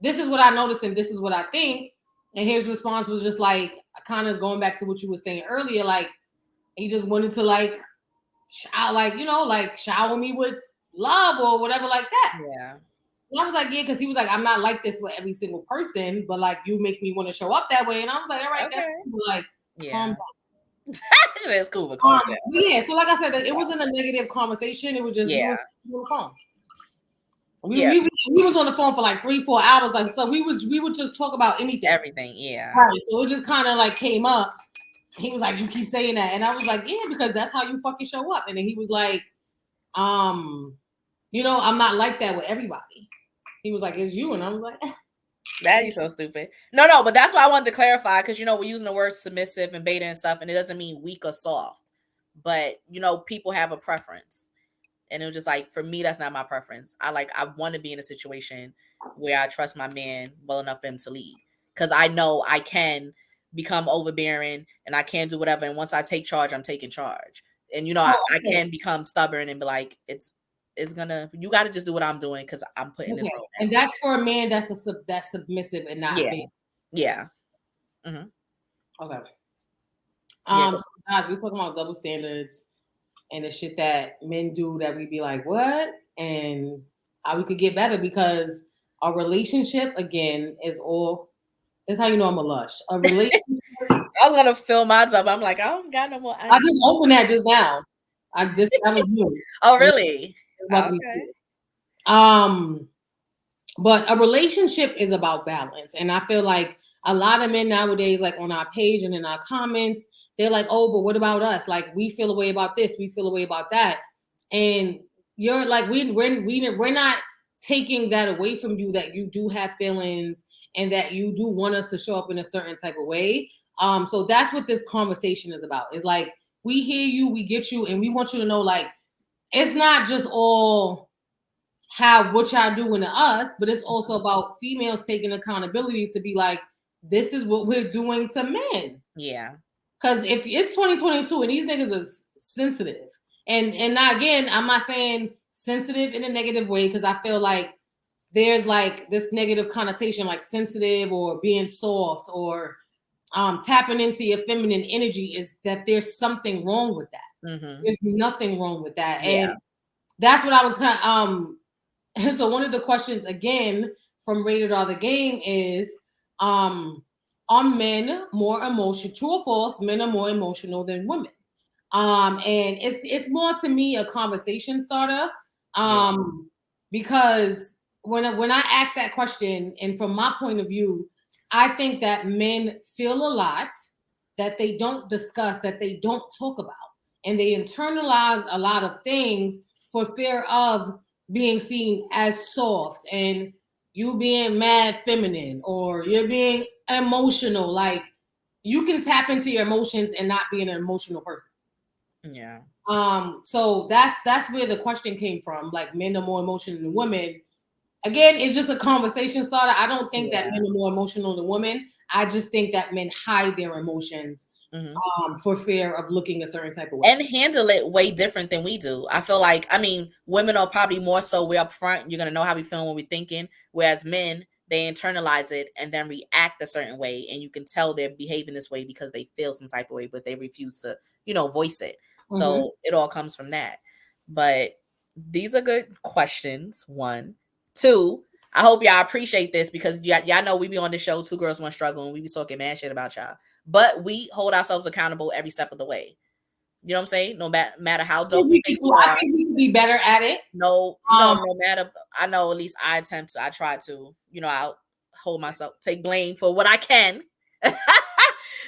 what I noticed and this is what I think. And his response was just like, kind of going back to what you were saying earlier, like he just wanted to like shower me with love or whatever like that. Yeah. And I was like, yeah, because he was like, I'm not like this with every single person, but like you make me want to show up that way. And I was like, all right, okay. that's cool. Like, yeah. That's cool. But yeah, so like I said, it wasn't a negative conversation. It was just we was on the phone. We was on the phone for like 3-4 hours. Like, so we would just talk about anything. Everything, yeah. Right. So it just kind of like came up. He was like, you keep saying that. And I was like, yeah, because that's how you fucking show up. And then he was like, I'm not like that with everybody. He was like, it's you. And I was like, that is so stupid. No, but that's why I wanted to clarify, because we're using the word submissive and beta and stuff, and it doesn't mean weak or soft. But people have a preference. And it was just like, for me, that's not my preference. I want to be in a situation where I trust my man well enough for him to lead. Because I know I can become overbearing and I can do whatever. And once I take charge, I'm taking charge. And I can become stubborn and be like, you got to just do what I'm doing because I'm putting this role. And that's for a man that's submissive and not big. Yeah. Mm-hmm. Okay. So guys, we're talking about double standards and the shit that men do that we be like, what? And how we could get better, because our relationship, again, is how you know I'm a lush. A relationship. I was gonna fill mine up. I'm like, I don't got no more. I just opened that just now. That was new. Oh, really? Okay. But a relationship is about balance, and I feel like a lot of men nowadays, like on our page and in our comments, they're like, oh, but what about us? Like, we feel a way about this, we feel a way about that, and you're like, we're not taking that away from you, that you do have feelings and that you do want us to show up in a certain type of way. So that's what this conversation is about. It's like, we hear you, we get you, and we want you to know, like, it's not just all what y'all doing to us, but it's also about females taking accountability to be like, this is what we're doing to men. Yeah. Because if it's 2022 and these niggas are sensitive, and again, I'm not saying sensitive in a negative way, because I feel like there's like this negative connotation, like sensitive or being soft or tapping into your feminine energy, is that there's something wrong with that. Mm-hmm. There's nothing wrong with that. And that's what I was kind of, so one of the questions again from Rated R the Game is, are men more emotional? True or false? Men are more emotional than women. And it's more to me a conversation starter. Because when I ask that question, and from my point of view, I think that men feel a lot that they don't discuss, that they don't talk about, and they internalize a lot of things for fear of being seen as soft and you being mad feminine, or you're being emotional. Like, you can tap into your emotions and not be an emotional person. Yeah. So that's where the question came from. Like, men are more emotional than women. Again, it's just a conversation starter. I don't think that men are more emotional than women. I just think that men hide their emotions for fear of looking a certain type of way. And handle it way different than we do. I feel like, women are probably more so, we're up front. You're going to know how we feel when we're thinking. Whereas men, they internalize it and then react a certain way. And you can tell they're behaving this way because they feel some type of way, but they refuse to, voice it. Mm-hmm. So it all comes from that. But these are good questions. 1, 2, I hope y'all appreciate this, because y'all know we be on the show, 2 Girls, 1 Struggle, and we be talking mad shit about y'all. But we hold ourselves accountable every step of the way. You know what I'm saying? No matter how dope we think we are. I think we can be better at it. No matter. I know, at least I try to. I'll hold myself, take blame for what I can.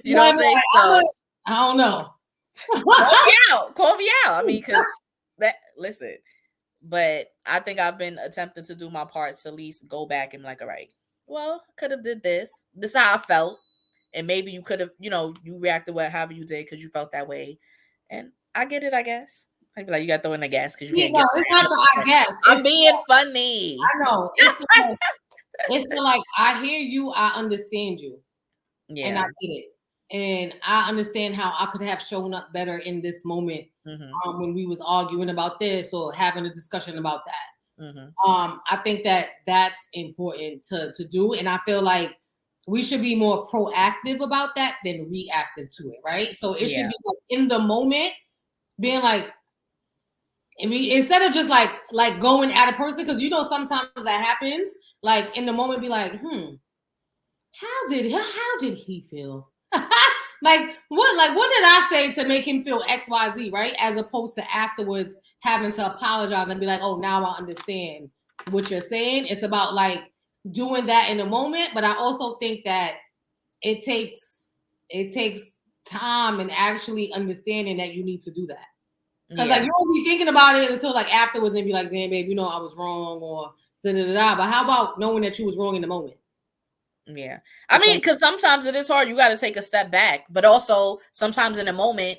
You know what I'm saying? So I don't know. Call me out. Because listen, But I think I've been attempting to do my parts to at least go back and be like, all right, well, could have did this. This is how I felt. And maybe you could have, you reacted however you did because you felt that way. And I get it, I guess. I'd be like, you got to throw in the gas because you can't No, get it's not the I guess. I'm being funny. I know. It's like, I hear you, I understand you. Yeah. And I get it. And I understand how I could have shown up better in this moment when we was arguing about this or having a discussion about that. I think that that's important to do. And I feel like we should be more proactive about that than reactive to it, right? So it should be like in the moment, being like, instead of just like going at a person, because sometimes that happens. Like in the moment, be like, how did he feel? like what did I say to make him feel XYZ, right? As opposed to afterwards having to apologize and be like, oh, now I understand what you're saying. It's about like doing that in the moment, but I also think that it takes time and actually understanding that you need to do that. Because like you won't be thinking about it until like afterwards and be like, damn, babe, I was wrong or da-da-da-da. But how about knowing that you was wrong in the moment? Yeah. I mean, because sometimes it is hard. You got to take a step back. But also sometimes in the moment,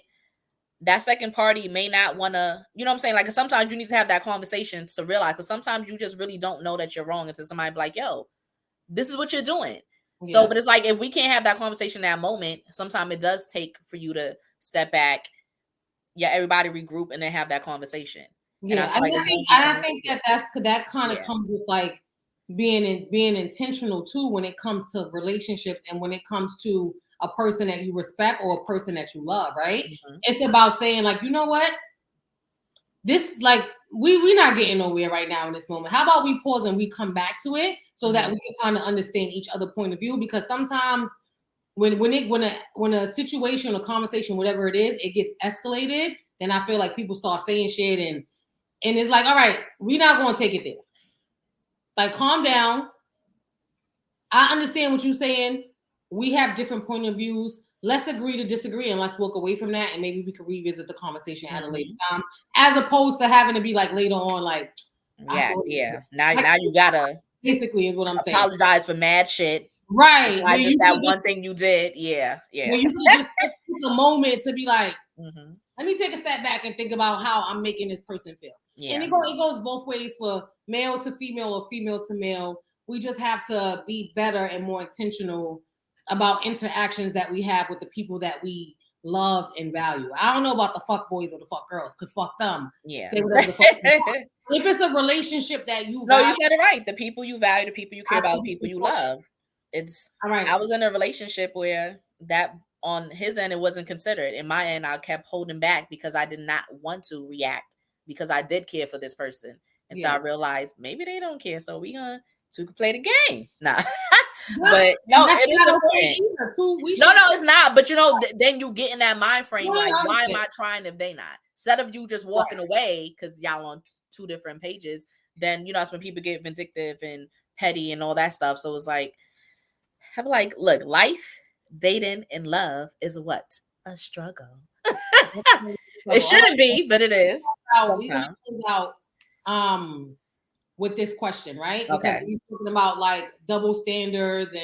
that second party may not want to, you know what I'm saying? Like sometimes you need to have that conversation to realize, because sometimes you just really don't know that you're wrong until somebody be like, yo, this is what you're doing. Yeah. So, but it's like, if we can't have that conversation in that moment, sometimes it does take for you to step back. Yeah, everybody regroup and then have that conversation. Yeah, I think that kind of comes with like being intentional too when it comes to relationships and when it comes to a person that you respect or a person that you love, right? It's about saying like, you know what? This like we're not getting nowhere right now in this moment. How about we pause and we come back to it so that we can kind of understand each other point of view? Because sometimes when a situation or conversation, whatever it is, it gets escalated, then I feel like people start saying shit and it's like, all right, we're not going to take it there. Like, calm down. I understand what you're saying. We have different point of views. Let's agree to disagree and let's walk away from that. And maybe we can revisit the conversation at a later time, as opposed to having to be like later on, like, Now you gotta basically is what I'm saying. Apologize for mad shit. Right. Not just that one thing you did. Yeah. Where you can just take a moment to be like, let me take a step back and think about how I'm making this person feel. Yeah. And it goes both ways for male to female or female to male. We just have to be better and more intentional about interactions that we have with the people that we love and value. I don't know about the fuck boys or the fuck girls, because fuck them. Yeah. Say whatever the fuck you want. If it's a relationship that you value, you said it right. The people you value, the people you care about, the people you love. It's all right. I was in a relationship where that on his end, it wasn't considered. In my end, I kept holding back because I did not want to react because I did care for this person. And so I realized maybe they don't care. So we gonna play the game. Nah. But no, it is important. No, it's not. But then you get in that mind frame, like, why am I trying if they not? Instead of you just walking away because y'all on two different pages, then that's when people get vindictive and petty and all that stuff. So it's like, have like, look, life, dating, and love is what? A struggle. It shouldn't be, but it is. Sometimes. With this question, right? Because we're talking about like double standards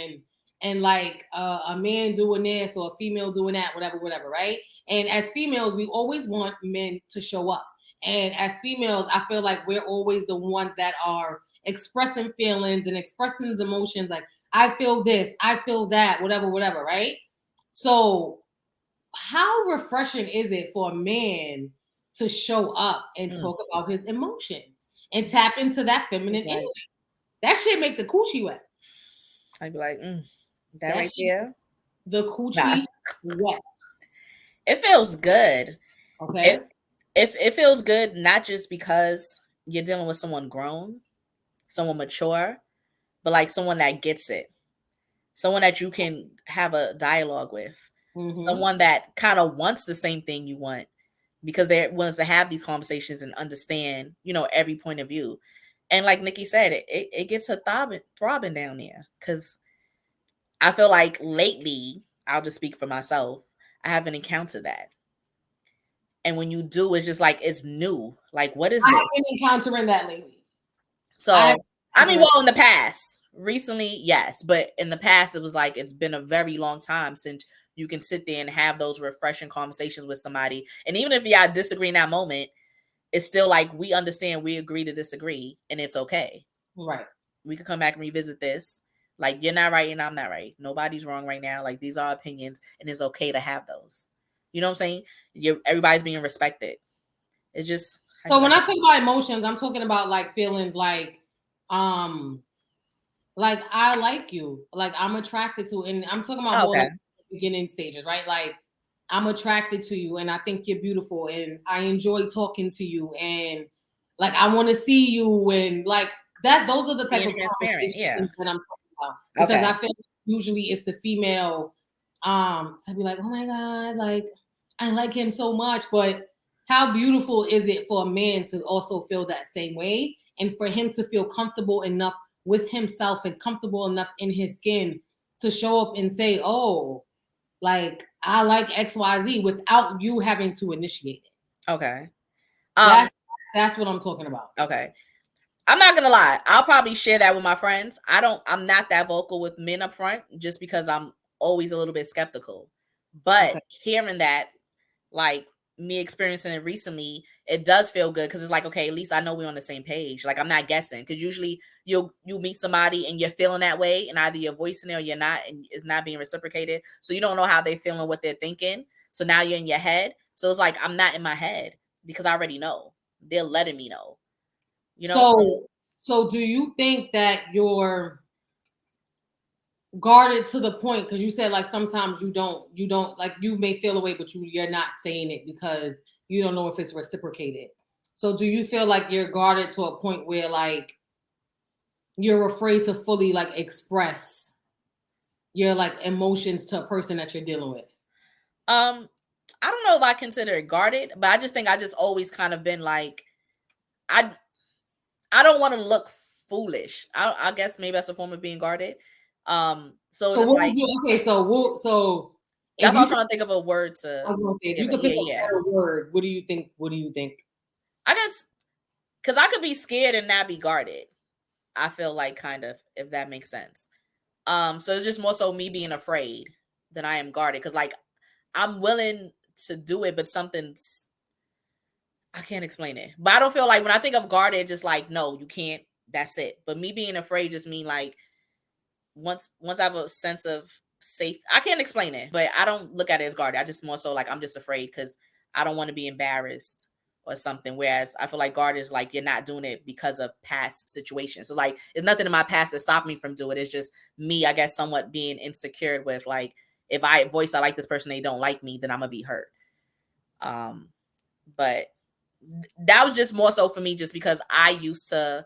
and like a man doing this or a female doing that, whatever, right? And as females, we always want men to show up. And as females, I feel like we're always the ones that are expressing feelings and expressing emotions, like, I feel this, I feel that, whatever, right? So how refreshing is it for a man to show up and talk about his emotions and tap into that feminine energy? That shit make the coochie wet. I'd be like, that right there? The coochie wet. It feels good. Okay. It feels good, not just because you're dealing with someone grown, someone mature, but like someone that gets it. Someone that you can have a dialogue with. Someone that kind of wants the same thing you want, because they wants to have these conversations and understand, every point of view. And like Nikki said, it gets her throbbing down there. Because I feel like lately, I'll just speak for myself, I haven't encountered that. And when you do, it's just like it's new. Like, what is I this? have been encountering that lately. So I mean, well, in the past, recently, yes, but in the past, it was like it's been a very long time since you can sit there and have those refreshing conversations with somebody. And even if y'all disagree in that moment, it's still like we understand, we agree to disagree, and it's okay. Right. We could come back and revisit this. Like, you're not right and I'm not right. Nobody's wrong right now. Like, these are opinions, and it's okay to have those. You know what I'm saying? Everybody's being respected. It's just so when I talk about emotions, I'm talking about like feelings like I like you, like I'm attracted to, and I'm talking about more like beginning stages, right? Like I'm attracted to you and I think you're beautiful and I enjoy talking to you and like I want to see you and like that. Those are the type of conversations that I'm talking about, because I feel like usually it's the female to be like, oh my God, like I like him so much. But how beautiful is it for a man to also feel that same way and for him to feel comfortable enough with himself and comfortable enough in his skin to show up and say, oh, like I like XYZ without you having to initiate it. Okay. That's what I'm talking about. Okay. I'm not gonna lie. I'll probably share that with my friends. I'm not that vocal with men up front just because I'm always a little bit skeptical. But hearing that, like me experiencing it recently, it does feel good because it's like, okay, at least I know we're on the same page. Like I'm not guessing, because usually you meet somebody and you're feeling that way, and either you're voicing it or you're not, and it's not being reciprocated. So you don't know how they're feeling, what they're thinking. So now you're in your head. So it's like I'm not in my head because I already know. They're letting me know. You know. So do you think that you're guarded to the point, because you said like sometimes you don't like, you may feel away but you're not saying it because you don't know if it's reciprocated. So do you feel like you're guarded to a point where like you're afraid to fully like express your like emotions to a person that you're dealing with? I don't know if I consider it guarded, but I just think I just always kind of been like, I don't want to look foolish. I guess maybe that's a form of being guarded. So what like, would you, so that's what I'm trying to think of a word to. I was gonna say, if you could pick a better word, what do you think? I guess because I could be scared and not be guarded. I feel like, kind of, if that makes sense. So it's just more so me being afraid than I am guarded, because like I'm willing to do it, but something's, I can't explain it. But I don't feel like when I think of guarded, just like, no, you can't. That's it. But me being afraid just mean like once I have a sense of safe, I can't explain it, but I don't look at it as guarded. I just more so like I'm just afraid because I don't want to be embarrassed or something. Whereas I feel like guarded is like you're not doing it because of past situations. So like it's nothing in my past that stopped me from doing it. It's just me, I guess, somewhat being insecure with like, if I voice I like this person, they don't like me, then I'm gonna be hurt. But that was just more so for me, just because I used to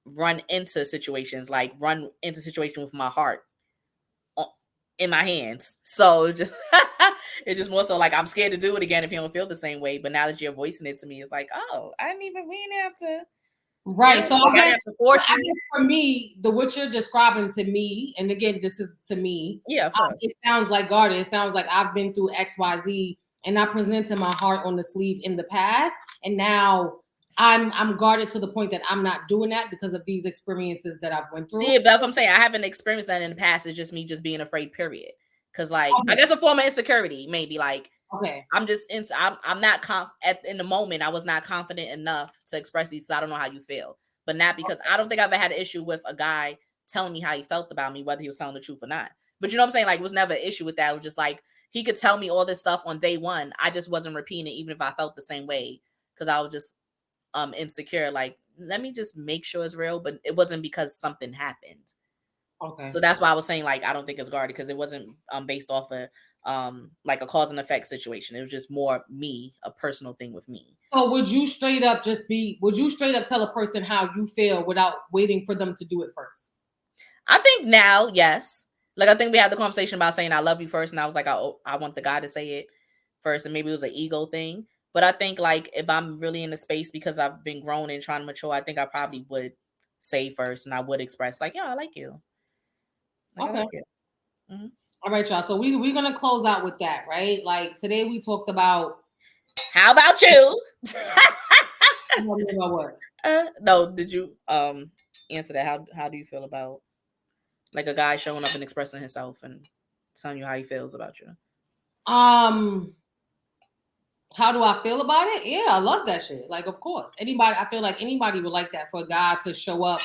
run into situations with my heart in my hands. So it's just more so like I'm scared to do it again if you don't feel the same way. But now that you're voicing it to me, it's like, oh, we didn't have to. Right. So I guess for me, what you're describing to me, and again, this is to me. Yeah, of course. It sounds like guarded. It sounds like I've been through XYZ and I presented my heart on the sleeve in the past, and now I'm guarded to the point that I'm not doing that because of these experiences that I've went through. See, but if I'm saying I haven't experienced that in the past, it's just me just being afraid, period. Because like, I guess a form of insecurity, maybe like, I'm just, I'm not in the moment, I was not confident enough to express these, so I don't know how you feel. But not because I don't think I've ever had an issue with a guy telling me how he felt about me, whether he was telling the truth or not. But you know what I'm saying? Like, it was never an issue with that. It was just like, he could tell me all this stuff on day one. I just wasn't repeating it, even if I felt the same way, because I was just insecure. Like, let me just make sure it's real. But it wasn't because something happened. Okay. So that's why I was saying, like, I don't think it's guarded, because it wasn't based off of like a cause and effect situation. It was just more me, a personal thing with me. So would you straight up tell a person how you feel without waiting for them to do it first? I think now, yes. Like, I think we had the conversation about saying I love you first, and I was like, I want the guy to say it first, and maybe it was an ego thing. But I think, like, if I'm really in the space because I've been growing and trying to mature, I think I probably would say first, and I would express like, yeah, I like you. Like, okay. I like you. Mm-hmm. All right, y'all. So we're gonna close out with that, right? Like today we talked about How about you? About what? No, did you answer that? How do you feel about like a guy showing up and expressing himself and telling you how he feels about you? How do I feel about it? Yeah, I love that shit. Like, of course, I feel like anybody would like that for a guy to show up,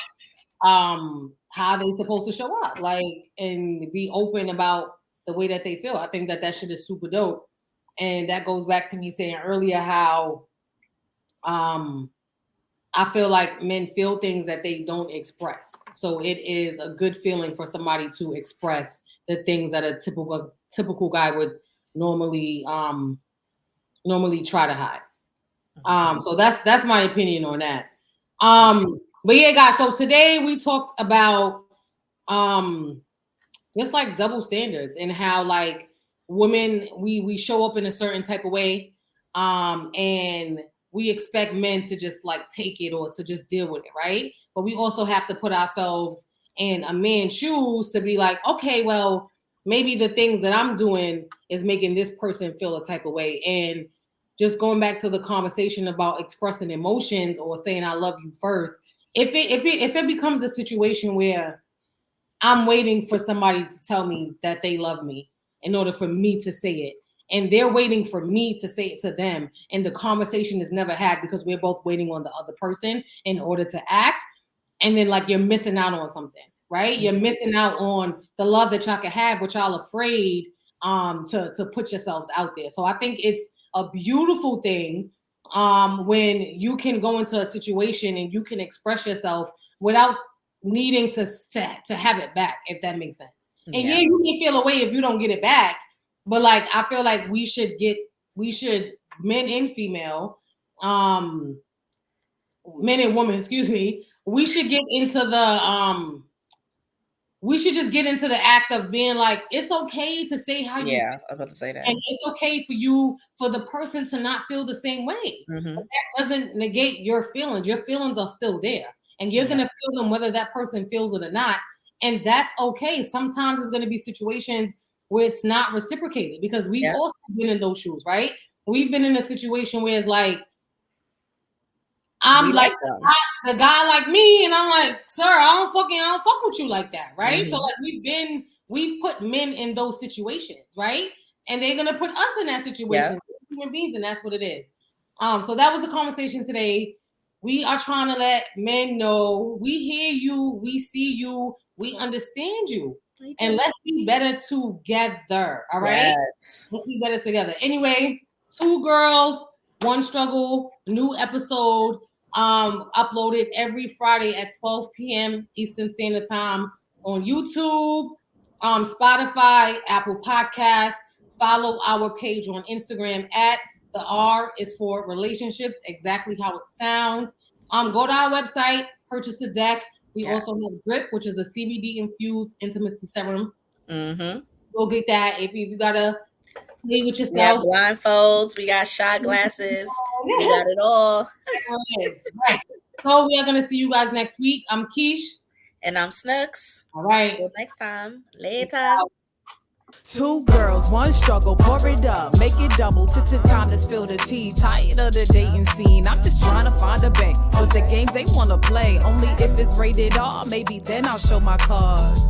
how they supposed to show up, like, and be open about the way that they feel. I think that shit is super dope, and that goes back to me saying earlier how, I feel like men feel things that they don't express. So it is a good feeling for somebody to express the things that a typical guy would normally try to hide. So that's my opinion on that. But yeah, guys, so today we talked about just like double standards and how like women we show up in a certain type of way, and we expect men to just like take it or to just deal with it, right? But we also have to put ourselves in a man's shoes to be like, okay, well, maybe the things that I'm doing is making this person feel a type of way. And just going back to the conversation about expressing emotions or saying I love you first, if it becomes a situation where I'm waiting for somebody to tell me that they love me in order for me to say it, and they're waiting for me to say it to them, and the conversation is never had because we're both waiting on the other person in order to act, and then like you're missing out on something, right? You're missing out on the love that y'all can have, but y'all afraid to put yourselves out there. So I think it's a beautiful thing when you can go into a situation and you can express yourself without needing to have it back, if that makes sense. And yeah, you may feel away if you don't get it back, but like I feel like we should men and female, men and women, excuse me, we should get into the we should just get into the act of being like, it's okay to say how you feel. Yeah, I'm about to say that. And it's okay for the person to not feel the same way. Mm-hmm. But that doesn't negate your feelings. Your feelings are still there. And you're going to feel them whether that person feels it or not. And that's okay. Sometimes it's going to be situations where it's not reciprocated because we've also been in those shoes, right? We've been in a situation where it's like, I'm like the guy like me, and I'm like, sir, I don't fuck with you like that, right? Mm-hmm. So like we've put men in those situations, right? And they're gonna put us in that situation, human beings, and that's what it is. So that was the conversation today. We are trying to let men know we hear you, we see you, we understand you, and let's be better together. All right, let's be better together. Anyway, 2 girls, 1 struggle, new episode. Uploaded every Friday at 12 p.m. Eastern Standard Time on YouTube, Spotify, Apple Podcasts. Follow our page on Instagram at the R is for relationships, exactly how it sounds. Go to our website, purchase the deck. We also have Grip, which is a CBD infused intimacy serum. Mm-hmm. Go get that if you gotta play with yourself. We got blindfolds, we got shot glasses, we got it all. Right. So we are gonna see you guys next week. I'm Keish. And I'm Snooks. All right. Until next time. Later. 2 girls, 1 struggle, pour it up, make it double, time to spill the tea. Tired of the dating scene, I'm just trying to find a bank. But the games they wanna play, only if it's rated R, maybe then I'll show my cards.